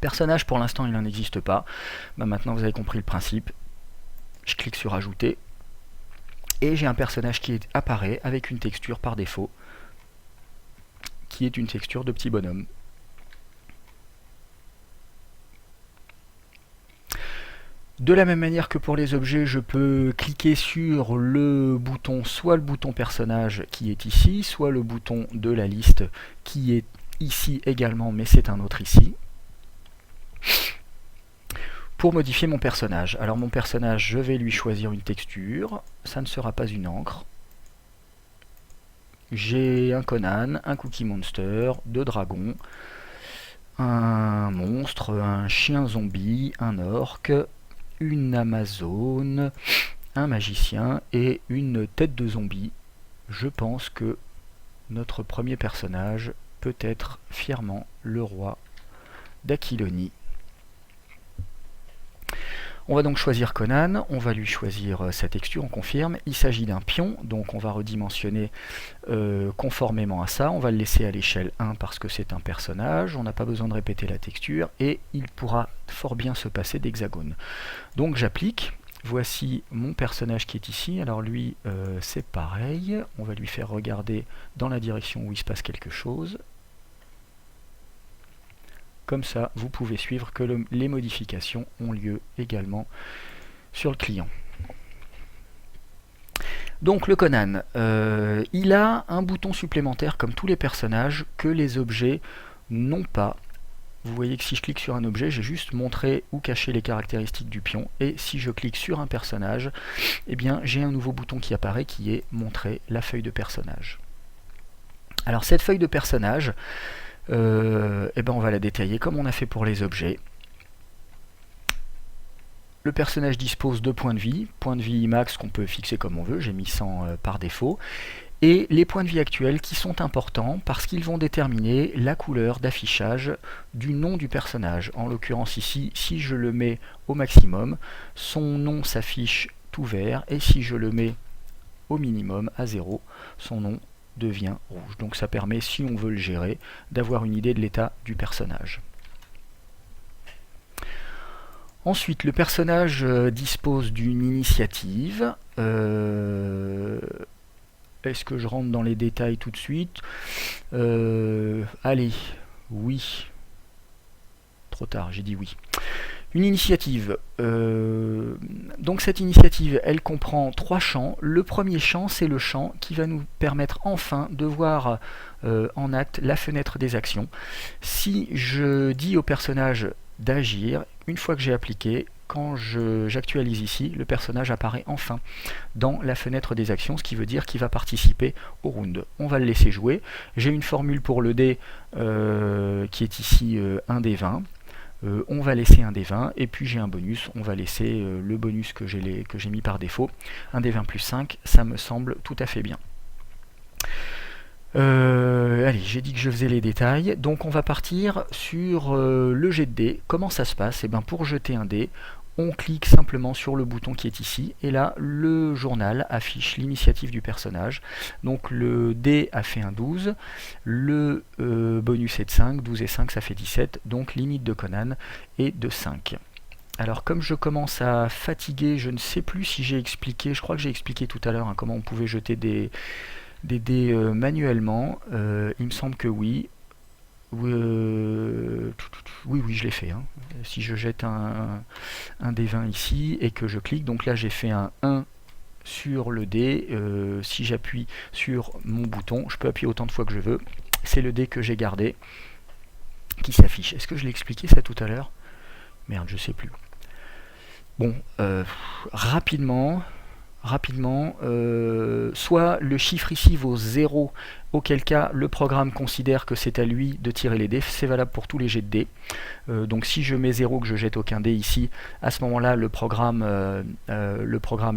Personnage, pour l'instant, il n'en existe pas. Ben maintenant, vous avez compris le principe. Je clique sur Ajouter. Et j'ai un personnage qui apparaît avec une texture par défaut, qui est une texture de petit bonhomme. De la même manière que pour les objets, je peux cliquer sur le bouton, soit le bouton personnage qui est ici, soit le bouton de la liste qui est ici également, mais c'est un autre ici, pour modifier mon personnage. Alors mon personnage, je vais lui choisir une texture, ça ne sera pas une encre. J'ai un Conan, un Cookie Monster, deux dragons, un monstre, un chien zombie, un orc, une amazone, un magicien et une tête de zombie. Je pense que notre premier personnage peut être fièrement le roi d'Aquilonie. On va donc choisir Conan, on va lui choisir sa texture, on confirme. Il s'agit d'un pion, donc on va redimensionner conformément à ça. On va le laisser à l'échelle 1 parce que c'est un personnage, on n'a pas besoin de répéter la texture, et il pourra fort bien se passer d'hexagone. Donc j'applique, voici mon personnage qui est ici. Alors lui, c'est pareil, on va lui faire regarder dans la direction où il se passe quelque chose. Comme ça, vous pouvez suivre que les modifications ont lieu également sur le client. Donc le Conan, il a un bouton supplémentaire comme tous les personnages que les objets n'ont pas. Vous voyez que si je clique sur un objet, j'ai juste montré ou caché les caractéristiques du pion. Et si je clique sur un personnage, eh bien j'ai un nouveau bouton qui apparaît qui est montrer la feuille de personnage. Alors cette feuille de personnage, et ben on va la détailler comme on a fait pour les objets. Le personnage dispose de points de vie max qu'on peut fixer comme on veut, j'ai mis 100 par défaut, et les points de vie actuels qui sont importants parce qu'ils vont déterminer la couleur d'affichage du nom du personnage. En l'occurrence ici, si je le mets au maximum, son nom s'affiche tout vert, et si je le mets au minimum, à 0, son nom devient rouge. Donc ça permet, si on veut le gérer, d'avoir une idée de l'état du personnage. Ensuite, le personnage dispose d'une initiative. Est-ce que je rentre dans les détails tout de suite? Allez, oui. Trop tard, j'ai dit oui. Une initiative. Donc cette initiative, elle comprend 3 champs. Le premier champ, c'est le champ qui va nous permettre enfin de voir en acte la fenêtre des actions. Si je dis au personnage d'agir, une fois que j'ai appliqué, quand j'actualise ici, le personnage apparaît enfin dans la fenêtre des actions, ce qui veut dire qu'il va participer au round. On va le laisser jouer. J'ai une formule pour le dé qui est ici 1 des 20. On va laisser un des 20 et puis j'ai un bonus, on va laisser le bonus que j'ai mis par défaut, un des 20 plus 5, ça me semble tout à fait bien. Allez, j'ai dit que je faisais les détails, donc on va partir sur le jet de dés. Comment ça se passe? Pour jeter un dé, on clique simplement sur le bouton qui est ici, et là, le journal affiche l'initiative du personnage. Donc le dé a fait un 12, le bonus est de 5, 12 et 5 ça fait 17, donc limite de Conan est de 5. Alors comme je commence à fatiguer, je ne sais plus si j'ai expliqué, je crois que j'ai expliqué tout à l'heure comment on pouvait jeter des dés manuellement, il me semble que oui. Oui, je l'ai fait. Si je jette un dé 20 ici et que je clique, donc là j'ai fait un 1 sur le dé. Si j'appuie sur mon bouton, je peux appuyer autant de fois que je veux. C'est le dé que j'ai gardé qui s'affiche. Est-ce que je l'ai expliqué ça tout à l'heure? Merde, je sais plus. Bon, rapidement, soit le chiffre ici vaut 0, auquel cas le programme considère que c'est à lui de tirer les dés, c'est valable pour tous les jets de dés. Donc si je mets 0, que je jette aucun dé ici, à ce moment-là le programme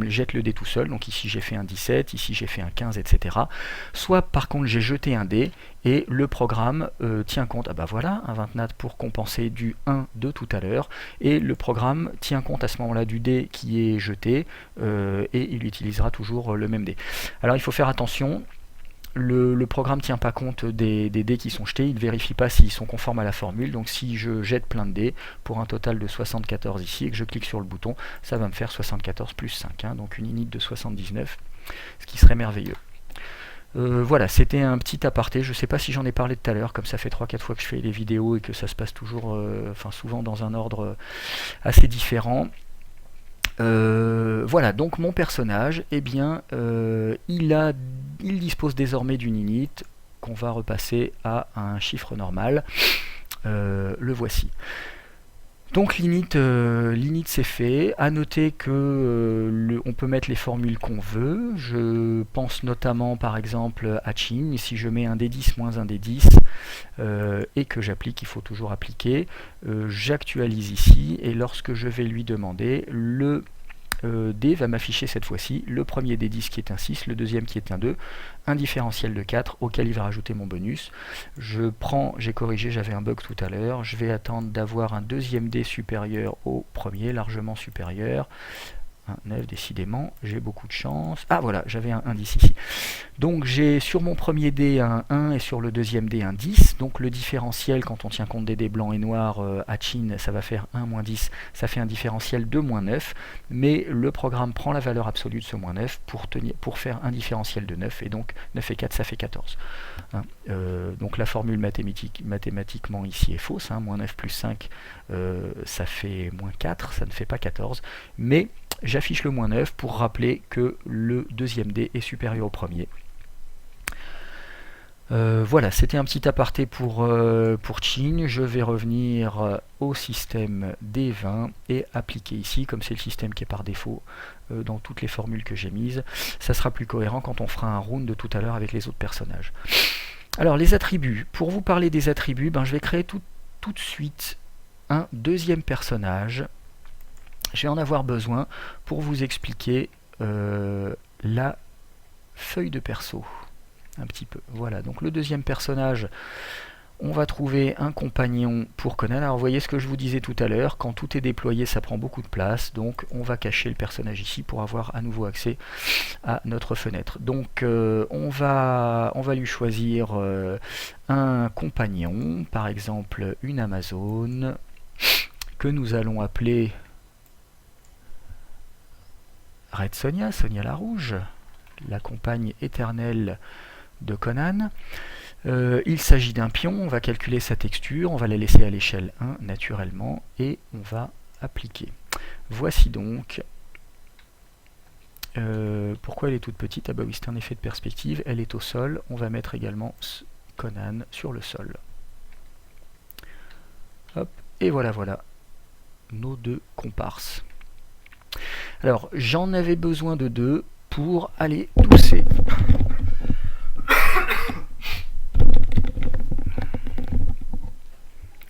jette le dé tout seul, donc ici j'ai fait un 17, ici j'ai fait un 15, etc. Soit par contre j'ai jeté un dé, et le programme tient compte, ah bah voilà, un 20 nat pour compenser du 1 de tout à l'heure, et le programme tient compte à ce moment-là du dé qui est jeté, et il utilisera toujours le même dé. Alors il faut faire attention, le programme ne tient pas compte des dés qui sont jetés, il ne vérifie pas s'ils sont conformes à la formule, donc si je jette plein de dés, pour un total de 74 ici, et que je clique sur le bouton, ça va me faire 74 plus 5, donc une init de 79, ce qui serait merveilleux. Voilà, c'était un petit aparté, je ne sais pas si j'en ai parlé tout à l'heure, comme ça fait 3-4 fois que je fais les vidéos et que ça se passe toujours, souvent dans un ordre assez différent. Voilà, donc mon personnage, il dispose désormais d'une init qu'on va repasser à un chiffre normal. Le voici. Donc l'init c'est fait. À noter que on peut mettre les formules qu'on veut. Je pense notamment par exemple à Chin. Si je mets un D10 moins un D10 et que j'applique, il faut toujours appliquer. J'actualise ici et lorsque je vais lui demander, le D va m'afficher cette fois-ci le premier D10 qui est un 6, le deuxième qui est un 2, un différentiel de 4 auquel il va rajouter mon bonus. J'ai corrigé, j'avais un bug tout à l'heure, je vais attendre d'avoir un deuxième D supérieur au premier, largement supérieur. Un 9, décidément, j'ai beaucoup de chance. Ah voilà, j'avais un 10 ici. Donc j'ai sur mon premier dé un 1 et sur le deuxième dé un 10. Donc le différentiel, quand on tient compte des dés blancs et noirs à Chin, ça va faire 1 moins 10, ça fait un différentiel de moins 9. Mais le programme prend la valeur absolue de ce moins 9 pour faire un différentiel de 9. Et donc 9 et 4, ça fait 14. Donc la formule mathématiquement ici est fausse. Moins 9 plus 5, ça fait moins 4, ça ne fait pas 14. Mais j'affiche le moins 9 pour rappeler que le deuxième dé est supérieur au premier. Voilà, c'était un petit aparté pour Chin. Je vais revenir au système des 20 et appliquer ici, comme c'est le système qui est par défaut dans toutes les formules que j'ai mises. Ça sera plus cohérent quand on fera un round de tout à l'heure avec les autres personnages. Alors les attributs. Pour vous parler des attributs, je vais créer tout de suite un deuxième personnage. Je vais en avoir besoin pour vous expliquer la feuille de perso. Un petit peu. Voilà, donc le deuxième personnage, on va trouver un compagnon pour Conan. Alors vous voyez ce que je vous disais tout à l'heure, quand tout est déployé, ça prend beaucoup de place, donc on va cacher le personnage ici pour avoir à nouveau accès à notre fenêtre. Donc on va lui choisir un compagnon, par exemple une Amazone, que nous allons appeler Red Sonia, Sonia la Rouge, la compagne éternelle de Conan. Il s'agit d'un pion, on va calculer sa texture, on va la laisser à l'échelle 1 naturellement et on va appliquer. Voici donc pourquoi elle est toute petite. Ah bah oui, c'est un effet de perspective, elle est au sol, on va mettre également Conan sur le sol. Hop, et voilà, nos deux comparses. Alors, j'en avais besoin de 2 pour aller tousser.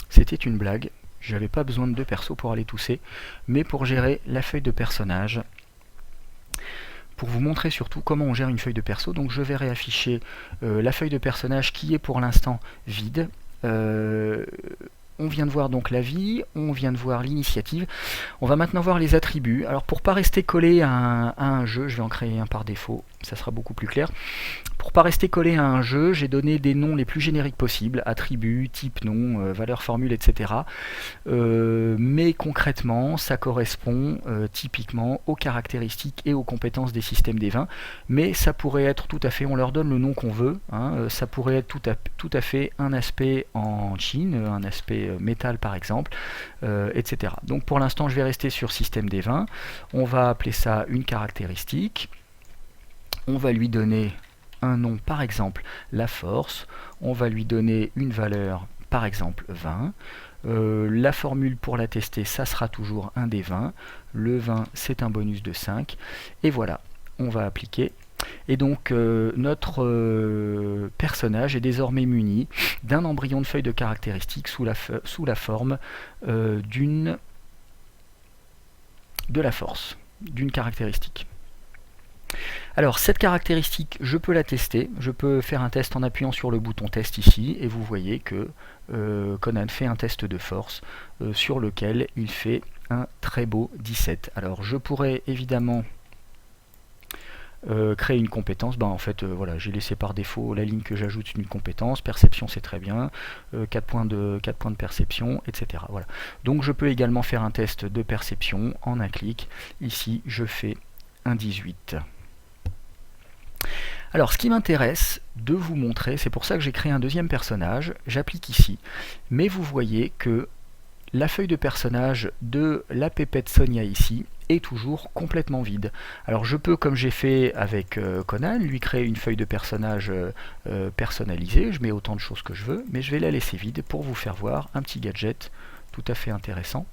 C'était une blague, j'avais pas besoin de 2 persos pour aller tousser, mais pour gérer la feuille de personnage, pour vous montrer surtout comment on gère une feuille de perso, donc je vais réafficher la feuille de personnage qui est pour l'instant vide. On vient de voir donc la vie, on vient de voir l'initiative. On va maintenant voir les attributs. Alors pour pas rester collé à un jeu, je vais en créer un par défaut, ça sera beaucoup plus clair. Pour pas rester collé à un jeu, j'ai donné des noms les plus génériques possibles, attributs, type nom, valeur formule, etc. Mais concrètement, ça correspond typiquement aux caractéristiques et aux compétences des systèmes des vins. Mais ça pourrait être tout à fait, on leur donne le nom qu'on veut, hein, ça pourrait être tout à fait un aspect en Chine, un aspect métal par exemple, etc. Donc pour l'instant, je vais rester sur système des vins. On va appeler ça une caractéristique. On va lui donner un nom, par exemple la force, on va lui donner une valeur, par exemple 20, la formule pour la tester, ça sera toujours un des 20, le 20 c'est un bonus de 5, et voilà, on va appliquer, et donc notre personnage est désormais muni d'un embryon de feuille de caractéristiques sous la forme de la force, d'une caractéristique. Alors cette caractéristique, je peux la tester, je peux faire un test en appuyant sur le bouton test ici, et vous voyez que Conan fait un test de force sur lequel il fait un très beau 17. Alors je pourrais évidemment créer une compétence, en fait voilà, j'ai laissé par défaut la ligne que j'ajoute une compétence, perception c'est très bien, 4 points de perception, etc. Voilà. Donc je peux également faire un test de perception en un clic, ici je fais un 18. Alors ce qui m'intéresse de vous montrer, c'est pour ça que j'ai créé un deuxième personnage, j'applique ici, mais vous voyez que la feuille de personnage de la pépette Sonia ici est toujours complètement vide. Alors je peux, comme j'ai fait avec Conan, lui créer une feuille de personnage personnalisée, je mets autant de choses que je veux, mais je vais la laisser vide pour vous faire voir un petit gadget tout à fait intéressant.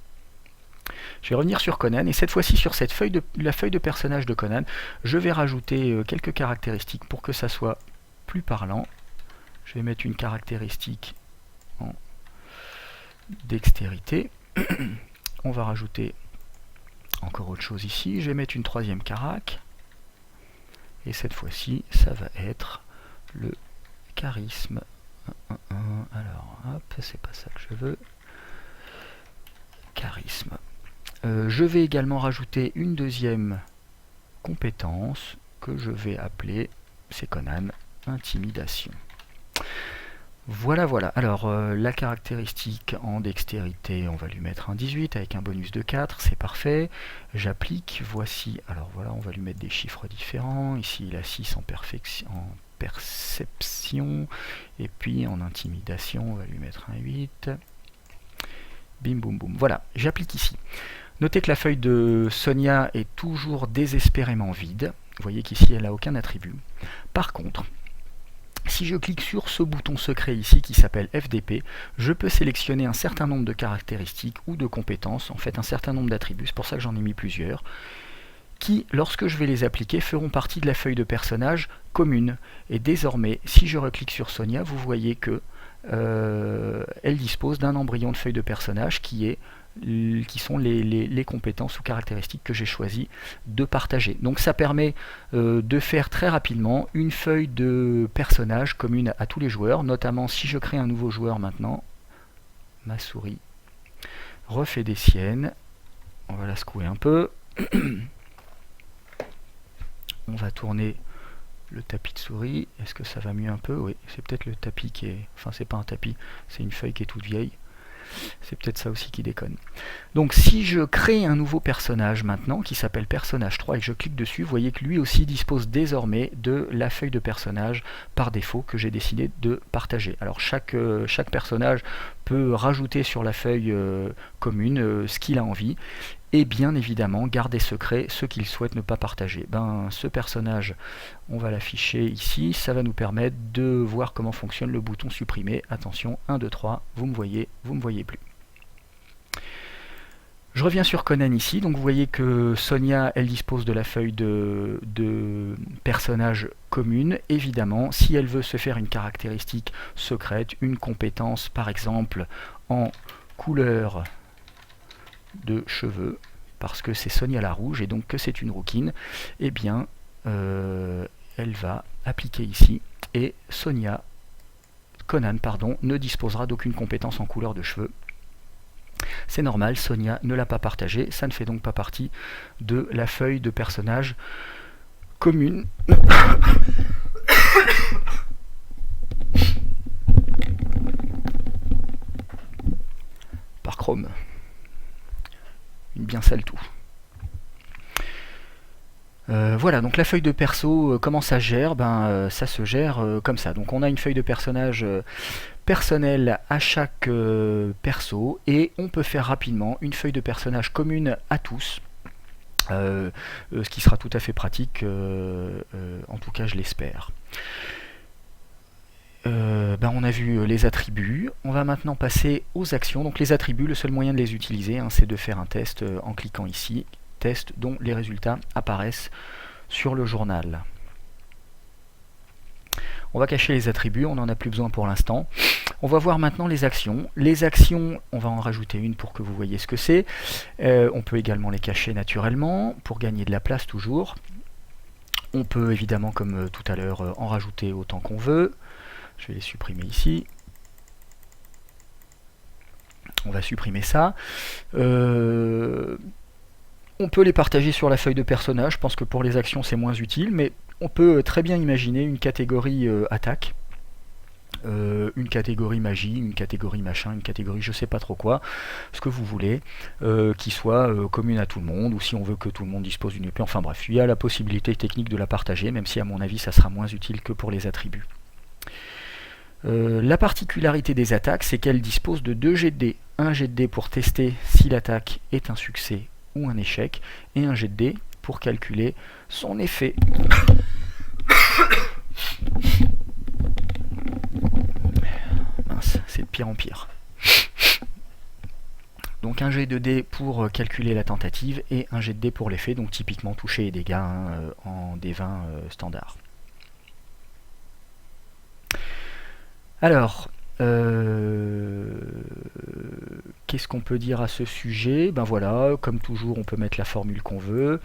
Je vais revenir sur Conan et cette fois-ci sur cette la feuille de personnage de Conan, je vais rajouter quelques caractéristiques pour que ça soit plus parlant. Je vais mettre une caractéristique en dextérité. On va rajouter encore autre chose ici. Je vais mettre une troisième carac. Et cette fois-ci, ça va être le charisme. Alors, hop, c'est pas ça que je veux. Charisme. Je vais également rajouter une deuxième compétence que je vais appeler, c'est Conan, intimidation. Voilà, voilà. Alors, la caractéristique en dextérité, on va lui mettre un 18 avec un bonus de 4, c'est parfait. J'applique, voici, alors voilà, on va lui mettre des chiffres différents. Ici, il a 6 en perception, et puis en intimidation, on va lui mettre un 8. Bim, boum, boum. Voilà, j'applique ici. Notez que la feuille de Sonia est toujours désespérément vide. Vous voyez qu'ici, elle n'a aucun attribut. Par contre, si je clique sur ce bouton secret ici qui s'appelle FDP, je peux sélectionner un certain nombre de caractéristiques ou de compétences, en fait un certain nombre d'attributs, c'est pour ça que j'en ai mis plusieurs, qui, lorsque je vais les appliquer, feront partie de la feuille de personnage commune. Et désormais, si je reclique sur Sonia, vous voyez que elle dispose d'un embryon de feuille de personnage qui sont les compétences ou caractéristiques que j'ai choisi de partager. Donc ça permet de faire très rapidement une feuille de personnage commune à tous les joueurs, notamment si je crée un nouveau joueur maintenant, ma souris refait des siennes, on va la secouer un peu, on va tourner le tapis de souris, est-ce que ça va mieux un peu? Oui, c'est peut-être le tapis qui est... Enfin, c'est pas un tapis, c'est une feuille qui est toute vieille. C'est peut-être ça aussi qui déconne. Donc si je crée un nouveau personnage maintenant, qui s'appelle personnage 3, et que je clique dessus, vous voyez que lui aussi dispose désormais de la feuille de personnage par défaut que j'ai décidé de partager. Alors chaque personnage peut rajouter sur la feuille commune ce qu'il a envie, et bien évidemment garder secret ce qu'il souhaite ne pas partager. Ce personnage, on va l'afficher ici, ça va nous permettre de voir comment fonctionne le bouton supprimer. Attention, 1, 2, 3, vous me voyez plus. Je reviens sur Conan ici, donc vous voyez que Sonia, elle dispose de la feuille de personnage commune. Évidemment, si elle veut se faire une caractéristique secrète, une compétence par exemple en couleur de cheveux, parce que c'est Sonia la rouge et donc que c'est une rouquine, eh bien elle va appliquer ici et Conan ne disposera d'aucune compétence en couleur de cheveux. C'est normal, Sonia ne l'a pas partagé, ça ne fait donc pas partie de la feuille de personnage commune. Par Chrome. Une bien sale toux. Voilà, donc la feuille de perso, comment ça se gère? Ça se gère comme ça. Donc on a une feuille de personnage personnelle à chaque perso et on peut faire rapidement une feuille de personnage commune à tous. Ce qui sera tout à fait pratique, en tout cas je l'espère. On a vu les attributs, on va maintenant passer aux actions. Donc les attributs, le seul moyen de les utiliser, c'est de faire un test en cliquant ici, test dont les résultats apparaissent sur le journal. On va cacher les attributs, on n'en a plus besoin pour l'instant. On va voir maintenant les actions. Les actions, on va en rajouter une pour que vous voyez ce que c'est. On peut également les cacher naturellement, pour gagner de la place toujours. On peut évidemment, comme tout à l'heure, en rajouter autant qu'on veut. Je vais les supprimer ici. On va supprimer ça. On peut les partager sur la feuille de personnage. Je pense que pour les actions c'est moins utile, mais on peut très bien imaginer une catégorie attaque, une catégorie magie, une catégorie machin, une catégorie je sais pas trop quoi, ce que vous voulez, qui soit commune à tout le monde, ou si on veut que tout le monde dispose d'une épée, enfin bref, il y a la possibilité technique de la partager, même si à mon avis ça sera moins utile que pour les attributs. La particularité des attaques, c'est qu'elles disposent de 2 jets de dés. Un jet de dés pour tester si l'attaque est un succès ou un échec, et un jet de dés pour calculer son effet. Mince, c'est de pire en pire. Donc un jet de dés pour calculer la tentative et un jet de dés pour l'effet, donc typiquement toucher et dégâts en D20 standard. Alors, qu'est-ce qu'on peut dire à ce sujet? Voilà, comme toujours, on peut mettre la formule qu'on veut,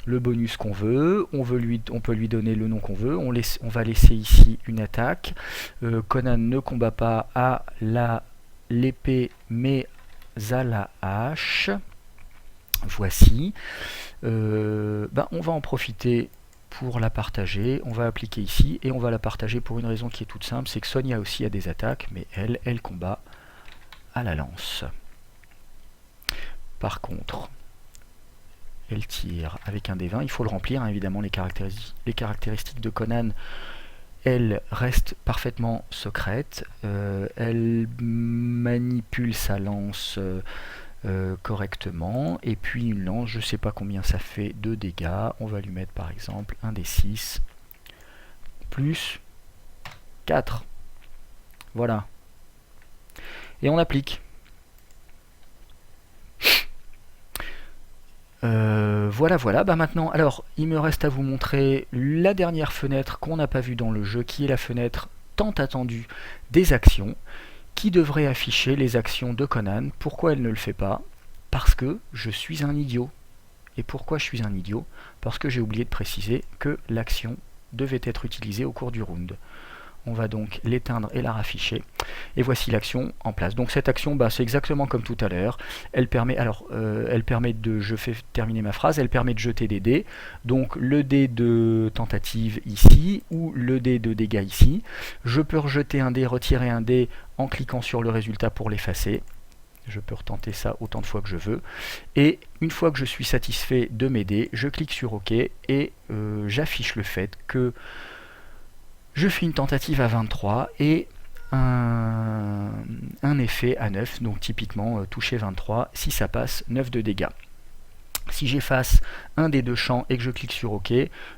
le bonus qu'on veut, on peut lui donner le nom qu'on veut, on va laisser ici une attaque. Conan ne combat pas à l'épée mais à la hache. Voici. On va en profiter pour la partager, on va appliquer ici et on va la partager pour une raison qui est toute simple, c'est que Sonia aussi a des attaques, mais elle combat à la lance. Par contre, elle tire avec un D20, il faut le remplir, évidemment les caractéristiques de Conan, elles restent parfaitement secrètes, elle manipule sa lance correctement, et puis une lance, je sais pas combien ça fait de dégâts, on va lui mettre par exemple un D6 plus 4, voilà, et on applique. Voilà, maintenant, alors, il me reste à vous montrer la dernière fenêtre qu'on n'a pas vue dans le jeu, qui est la fenêtre tant attendue des actions, qui devrait afficher les actions de Conan. Pourquoi elle ne le fait pas? Parce que je suis un idiot. Et pourquoi je suis un idiot? Parce que j'ai oublié de préciser que l'action devait être utilisée au cours du round. On va donc l'éteindre et la rafficher. Et voici l'action en place. Donc cette action, c'est exactement comme tout à l'heure. Elle permet, je fais terminer ma phrase, elle permet de jeter des dés. Donc le dé de tentative ici, ou le dé de dégâts ici. Je peux rejeter un dé, retirer un dé en cliquant sur le résultat pour l'effacer. Je peux retenter ça autant de fois que je veux. Et une fois que je suis satisfait de mes dés, je clique sur OK et j'affiche le fait que je fais une tentative à 23 et un effet à 9, donc typiquement toucher 23, si ça passe, 9 de dégâts. Si j'efface un des deux champs et que je clique sur OK,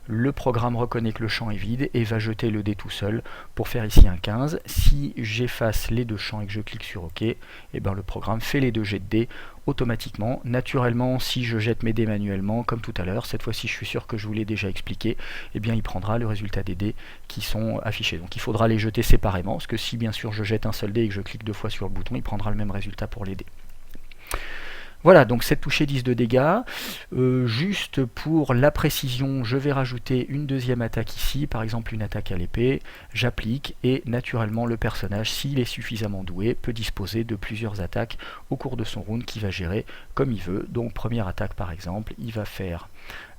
le programme reconnaît que le champ est vide et va jeter le dé tout seul pour faire ici un 15. Si j'efface les deux champs et que je clique sur OK, eh ben le programme fait les deux jets de dés automatiquement. Naturellement, si je jette mes dés manuellement, comme tout à l'heure, cette fois-ci je suis sûr que je vous l'ai déjà expliqué, eh bien il prendra le résultat des dés qui sont affichés. Donc il faudra les jeter séparément, parce que si bien sûr je jette un seul dé et que je clique deux fois sur le bouton, il prendra le même résultat pour les dés. Voilà, donc 7 touchés, 10 de dégâts. Juste pour la précision, je vais rajouter une deuxième attaque ici, par exemple une attaque à l'épée. J'applique et naturellement le personnage, s'il est suffisamment doué, peut disposer de plusieurs attaques au cours de son round qu'il va gérer comme il veut. Donc première attaque par exemple, il va faire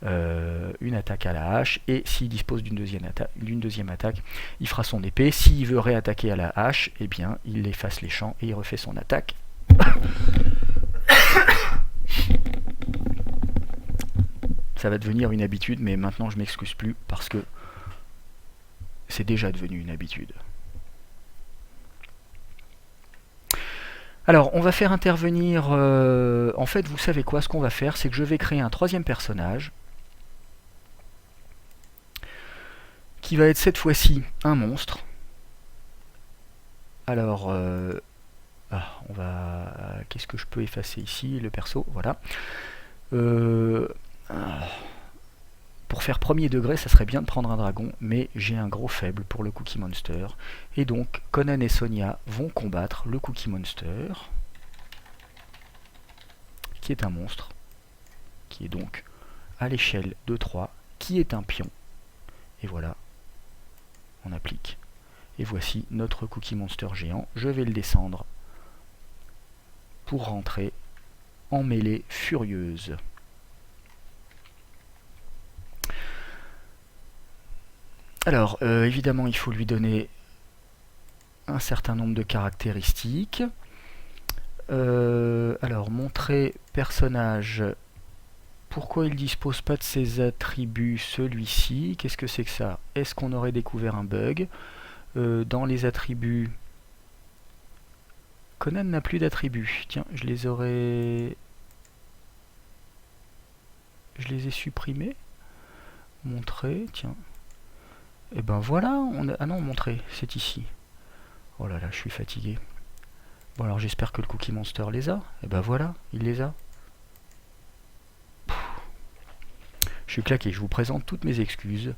une attaque à la hache et s'il dispose d'une deuxième attaque, il fera son épée. S'il veut réattaquer à la hache, eh bien il efface les champs et il refait son attaque. Ça va devenir une habitude, mais maintenant je m'excuse plus parce que c'est déjà devenu une habitude. Alors, on va faire intervenir... en fait, vous savez quoi? Ce qu'on va faire, c'est que je vais créer un troisième personnage qui va être cette fois-ci un monstre. Alors, on va... Qu'est-ce que je peux effacer ici? Le perso, voilà. Pour faire premier degré, ça serait bien de prendre un dragon, mais j'ai un gros faible pour le Cookie Monster. Et donc, Conan et Sonia vont combattre le Cookie Monster, qui est un monstre, qui est donc à l'échelle de 3, qui est un pion. Et voilà, on applique. Et voici notre Cookie Monster géant. Je vais le descendre pour rentrer en mêlée furieuse. Alors, évidemment, il faut lui donner un certain nombre de caractéristiques. Alors, montrer personnage. Pourquoi il ne dispose pas de ses attributs, celui-ci? Qu'est-ce que c'est que ça? Est-ce qu'on aurait découvert un bug? Dans les attributs... Conan n'a plus d'attributs. Tiens, je les ai supprimés. Montrer, tiens. Et ben voilà, ah non, montrer, c'est ici. Oh là là, je suis fatigué. Bon alors j'espère que le Cookie Monster les a. Et ben voilà, il les a. Je suis claqué, je vous présente toutes mes excuses.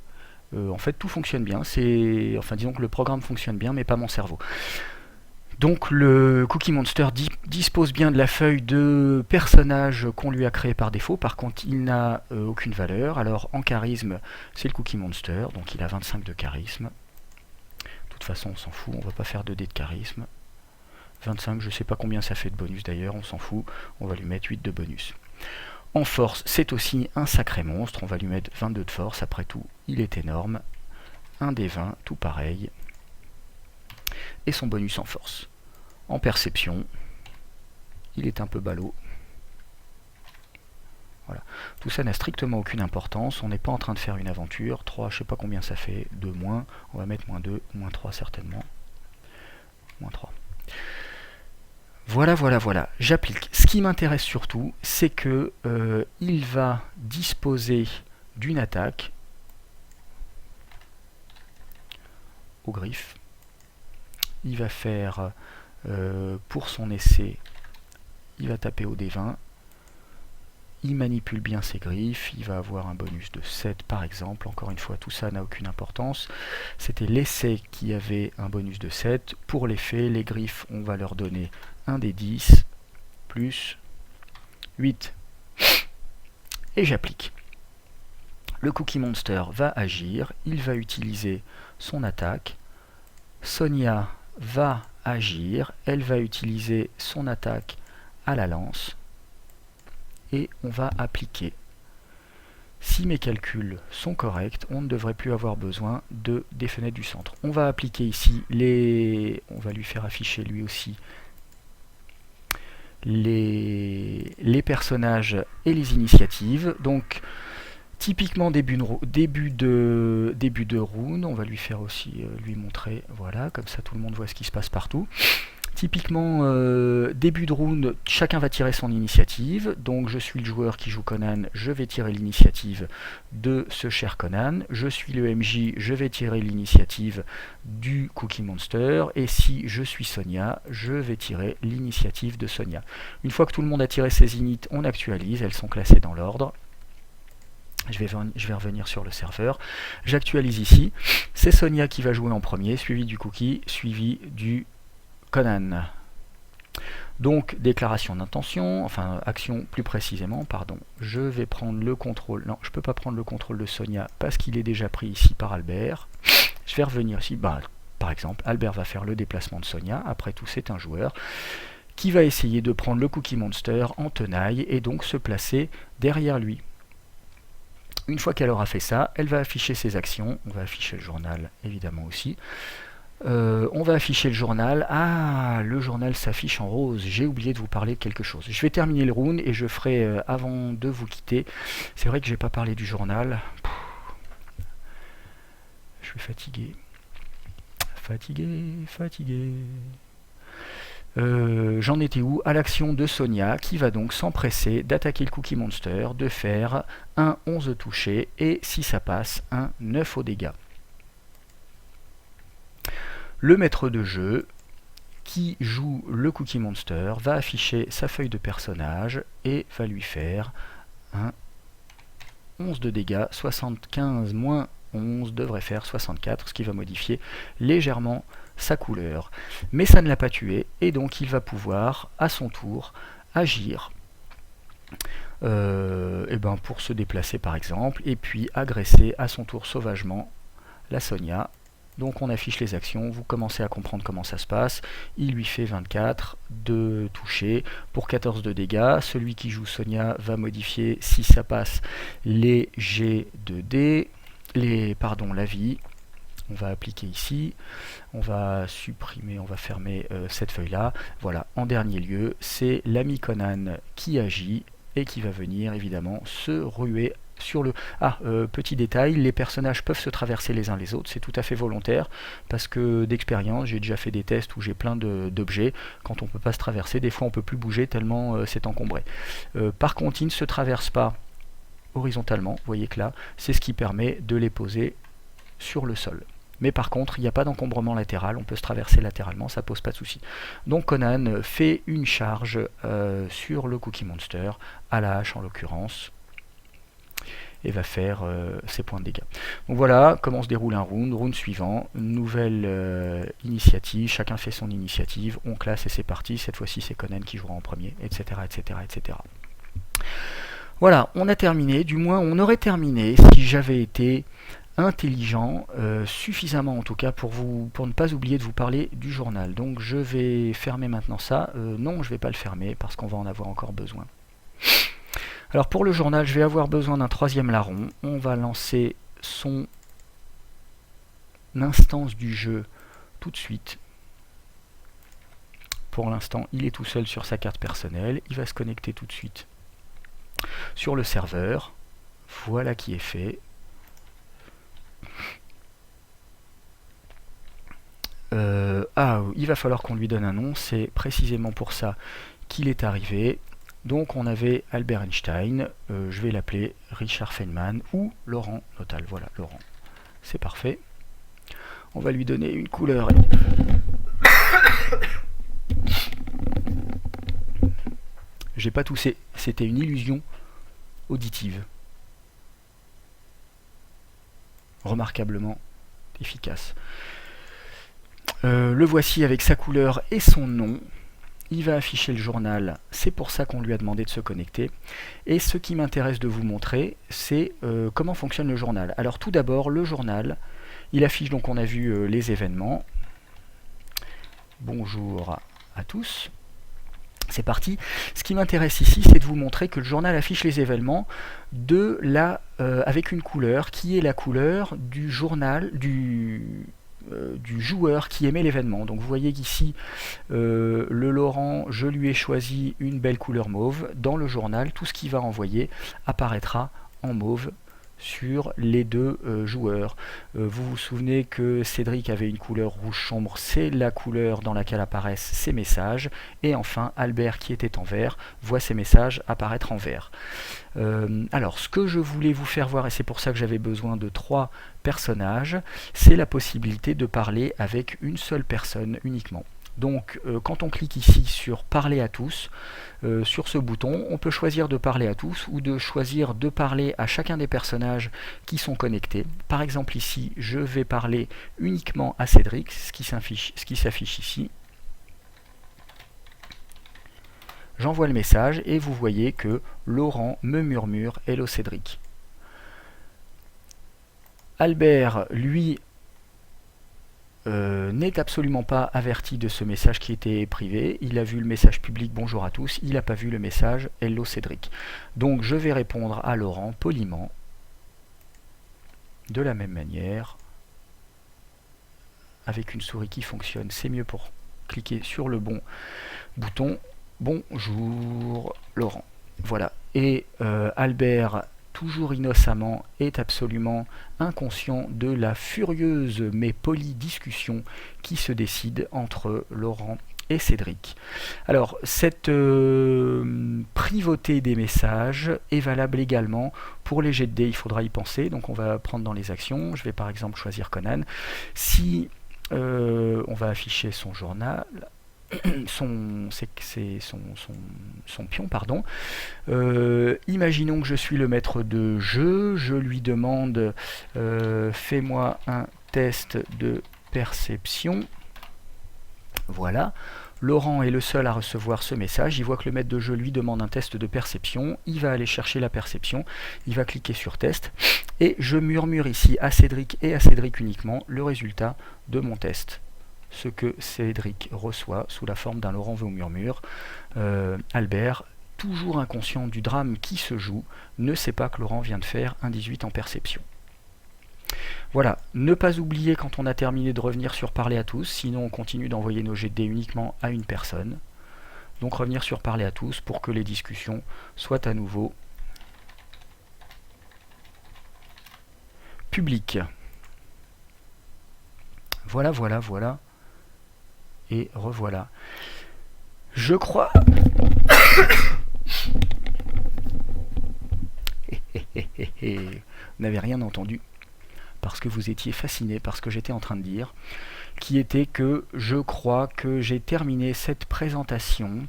En fait tout fonctionne bien, enfin disons que le programme fonctionne bien, mais pas mon cerveau. Donc le Cookie Monster dispose bien de la feuille de personnage qu'on lui a créé par défaut. Par contre, il n'a aucune valeur. Alors en charisme, c'est le Cookie Monster, donc il a 25 de charisme. De toute façon, on s'en fout, on va pas faire de dés de charisme. 25, je sais pas combien ça fait de bonus d'ailleurs, on s'en fout, on va lui mettre 8 de bonus. En force, c'est aussi un sacré monstre, on va lui mettre 22 de force, après tout, il est énorme. Un des 20, tout pareil. Et son bonus en force. En perception, il est un peu ballot. Voilà. Tout ça n'a strictement aucune importance, on n'est pas en train de faire une aventure. 3, je sais pas combien ça fait, 2 moins, on va mettre moins 2, moins 3 certainement. Moins 3. Voilà, voilà, voilà, j'applique. Ce qui m'intéresse surtout, c'est que il va disposer d'une attaque au griffe. Il va faire, pour son essai, il va taper au D20. Il manipule bien ses griffes, il va avoir un bonus de 7 par exemple. Encore une fois, tout ça n'a aucune importance. C'était l'essai qui avait un bonus de 7. Pour l'effet, les griffes, on va leur donner un des 10 plus 8. Et j'applique. Le Cookie Monster va agir, il va utiliser son attaque. Sonia va agir, elle va utiliser son attaque à la lance. Et on va appliquer. Si mes calculs sont corrects, on ne devrait plus avoir besoin des fenêtres du centre. On va appliquer ici on va lui faire afficher lui aussi les personnages et les initiatives. Donc typiquement début de round, on va lui faire aussi lui montrer, voilà, comme ça tout le monde voit ce qui se passe partout. Typiquement, début de round, chacun va tirer son initiative. Donc je suis le joueur qui joue Conan, je vais tirer l'initiative de ce cher Conan. Je suis le MJ, je vais tirer l'initiative du Cookie Monster. Et si je suis Sonia, je vais tirer l'initiative de Sonia. Une fois que tout le monde a tiré ses init, on actualise, elles sont classées dans l'ordre. Je vais revenir sur le serveur. J'actualise ici. C'est Sonia qui va jouer en premier, suivi du Cookie, suivi du Conan. Donc déclaration d'intention, enfin action plus précisément, pardon. Je vais prendre le contrôle. Non, je ne peux pas prendre le contrôle de Sonia parce qu'il est déjà pris ici par Albert. Je vais revenir ici. Par exemple, Albert va faire le déplacement de Sonia. Après tout, c'est un joueur qui va essayer de prendre le Cookie Monster en tenaille et donc se placer derrière lui. Une fois qu'elle aura fait ça, elle va afficher ses actions. On va afficher le journal évidemment aussi. On va afficher le journal. Ah, le journal s'affiche en rose. J'ai oublié de vous parler de quelque chose. Je vais terminer le round et je ferai, avant de vous quitter, c'est vrai que j'ai pas parlé du journal. Je suis fatigué. Fatigué. J'en étais où? À l'action de Sonia qui va donc s'empresser d'attaquer le Cookie Monster, de faire un 11 touché et si ça passe, un 9 au dégâts. Le maître de jeu qui joue le Cookie Monster va afficher sa feuille de personnage et va lui faire un 11 de dégâts. 75 moins 11 devrait faire 64, ce qui va modifier légèrement sa couleur. Mais ça ne l'a pas tué et donc il va pouvoir à son tour agir pour se déplacer par exemple et puis agresser à son tour sauvagement la Sonia. Donc on affiche les actions, vous commencez à comprendre comment ça se passe. Il lui fait 24 de toucher pour 14 de dégâts. Celui qui joue Sonia va modifier, si ça passe, les G de D, la vie. On va appliquer ici, on va supprimer, on va fermer cette feuille-là. Voilà, en dernier lieu, c'est l'ami Conan qui agit et qui va venir évidemment se ruer sur le... petit détail, les personnages peuvent se traverser les uns les autres, c'est tout à fait volontaire, parce que d'expérience, j'ai déjà fait des tests où j'ai plein d'objets, quand on ne peut pas se traverser, des fois on ne peut plus bouger tellement c'est encombré. Par contre, ils ne se traversent pas horizontalement, vous voyez que là, c'est ce qui permet de les poser sur le sol. Mais par contre, il n'y a pas d'encombrement latéral, on peut se traverser latéralement, ça pose pas de souci. Donc Conan fait une charge sur le Cookie Monster, à la hache en l'occurrence, et va faire ses points de dégâts. Donc voilà comment se déroule un round suivant, nouvelle initiative, chacun fait son initiative, on classe et c'est parti, cette fois-ci c'est Conan qui jouera en premier, etc. etc. Voilà, on a terminé, du moins on aurait terminé si j'avais été intelligent, suffisamment en tout cas pour ne pas oublier de vous parler du journal. Donc je vais fermer maintenant ça, non je ne vais pas le fermer parce qu'on va en avoir encore besoin. Alors pour le journal, je vais avoir besoin d'un troisième larron. On va lancer son instance du jeu tout de suite. Pour l'instant, il est tout seul sur sa carte personnelle. Il va se connecter tout de suite sur le serveur. Voilà qui est fait. Il va falloir qu'on lui donne un nom. C'est précisément pour ça qu'il est arrivé. Donc on avait Albert Einstein, je vais l'appeler Richard Feynman ou Laurent Notal. Voilà, Laurent. C'est parfait. On va lui donner une couleur. J'ai pas toussé, c'était une illusion auditive. Remarquablement efficace. Le voici avec sa couleur et son nom. Il va afficher le journal, c'est pour ça qu'on lui a demandé de se connecter. Et ce qui m'intéresse de vous montrer, c'est comment fonctionne le journal. Alors tout d'abord, le journal, il affiche, donc on a vu les événements. Bonjour à tous. C'est parti. Ce qui m'intéresse ici, c'est de vous montrer que le journal affiche les événements avec une couleur qui est la couleur du journal, du joueur qui émet l'événement. Donc vous voyez qu'ici, le Laurent, je lui ai choisi une belle couleur mauve. Dans le journal, tout ce qu'il va envoyer apparaîtra en mauve sur les deux joueurs. Vous vous souvenez que Cédric avait une couleur rouge sombre, c'est la couleur dans laquelle apparaissent ses messages, et enfin Albert, qui était en vert, voit ses messages apparaître en vert. Alors ce que je voulais vous faire voir, et c'est pour ça que j'avais besoin de 3 personnages, c'est la possibilité de parler avec une seule personne uniquement. Donc quand on clique ici sur parler à tous, sur ce bouton, on peut choisir de parler à tous ou de choisir de parler à chacun des personnages qui sont connectés. Par exemple ici, je vais parler uniquement à Cédric, ce qui s'affiche ici. J'envoie le message et vous voyez que Laurent me murmure « Hello Cédric ». Albert, lui, n'est absolument pas averti de ce message qui était privé. Il a vu le message public bonjour à tous, il n'a pas vu le message hello Cédric. Donc je vais répondre à Laurent poliment, de la même manière, avec une souris qui fonctionne. C'est mieux pour cliquer sur le bon bouton. Bonjour Laurent. Voilà. Et Albert, toujours innocemment, est absolument inconscient de la furieuse mais polie discussion qui se décide entre Laurent et Cédric. Alors, cette privauté des messages est valable également pour les jets de dés, il faudra y penser. Donc on va prendre dans les actions, je vais par exemple choisir Conan. Si on va afficher son journal, son pion, pardon. Imaginons que je suis le maître de jeu, je lui demande fais-moi un test de perception. Voilà. Laurent est le seul à recevoir ce message, il voit que le maître de jeu lui demande un test de perception, il va aller chercher la perception, il va cliquer sur test, et je murmure ici à Cédric et à Cédric uniquement le résultat de mon test. Ce que Cédric reçoit sous la forme d'un Laurent au murmure. Albert, toujours inconscient du drame qui se joue, ne sait pas que Laurent vient de faire un 18 en perception. Voilà, ne pas oublier quand on a terminé de revenir sur parler à tous, sinon on continue d'envoyer nos jets de dés uniquement à une personne. Donc revenir sur parler à tous pour que les discussions soient à nouveau publiques. Voilà, voilà, voilà. Et revoilà. Je crois... Vous n'avez rien entendu, parce que vous étiez fasciné par ce que j'étais en train de dire, qui était que je crois que j'ai terminé cette présentation.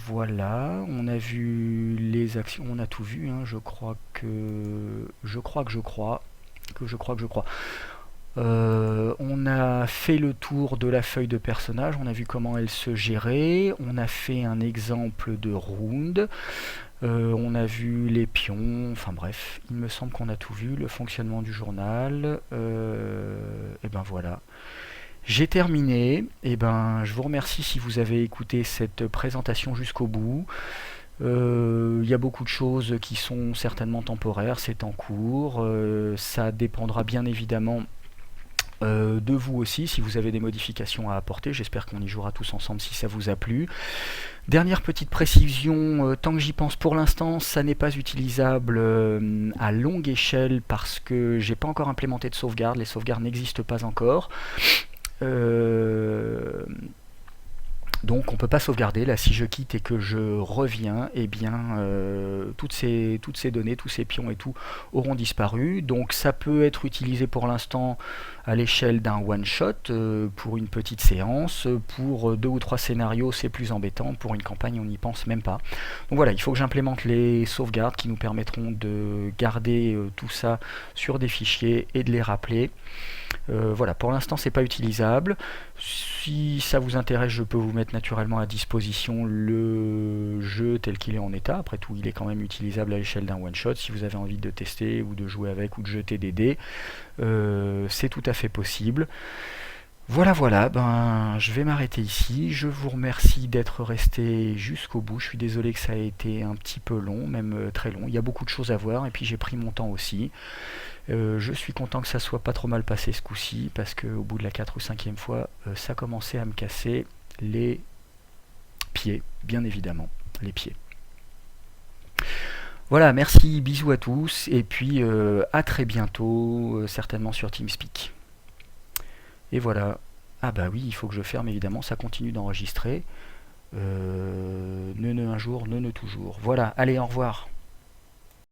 Voilà, on a vu les actions, on a tout vu, hein, je crois. On a fait le tour de la feuille de personnage, on a vu comment elle se gérait, on a fait un exemple de round, on a vu les pions, enfin bref, il me semble qu'on a tout vu, le fonctionnement du journal, et ben voilà. J'ai terminé, et ben je vous remercie si vous avez écouté cette présentation jusqu'au bout. Il y a beaucoup de choses qui sont certainement temporaires, c'est en cours, ça dépendra bien évidemment de vous aussi, si vous avez des modifications à apporter. J'espère qu'on y jouera tous ensemble si ça vous a plu. Dernière petite précision, tant que j'y pense, pour l'instant ça n'est pas utilisable à longue échelle parce que j'ai pas encore implémenté de sauvegarde, les sauvegardes n'existent pas encore. Donc on ne peut pas sauvegarder. Là, si je quitte et que je reviens, eh bien toutes ces données, tous ces pions et tout auront disparu. Donc ça peut être utilisé pour l'instant à l'échelle d'un one-shot, pour une petite séance. Pour 2 ou 3 scénarios, c'est plus embêtant. Pour une campagne, on n'y pense même pas. Donc voilà, il faut que j'implémente les sauvegardes qui nous permettront de garder tout ça sur des fichiers et de les rappeler. Voilà, pour l'instant c'est pas utilisable. Si ça vous intéresse, je peux vous mettre naturellement à disposition le jeu tel qu'il est en état. Après tout, il est quand même utilisable à l'échelle d'un one shot. Si vous avez envie de tester ou de jouer avec ou de jeter des dés, c'est tout à fait possible. Voilà, voilà, ben je vais m'arrêter ici. Je vous remercie d'être resté jusqu'au bout. Je suis désolé que ça a été un petit peu long, même très long. Il y a beaucoup de choses à voir et puis j'ai pris mon temps aussi. Je suis content que ça soit pas trop mal passé ce coup-ci, parce qu'au bout de la 4e ou 5e fois, ça commençait à me casser les pieds, bien évidemment, les pieds. Voilà, merci, bisous à tous, et puis à très bientôt, certainement sur TeamSpeak. Et voilà. Ah bah oui, il faut que je ferme évidemment, ça continue d'enregistrer. Ne un jour, ne toujours. Voilà, allez, au revoir.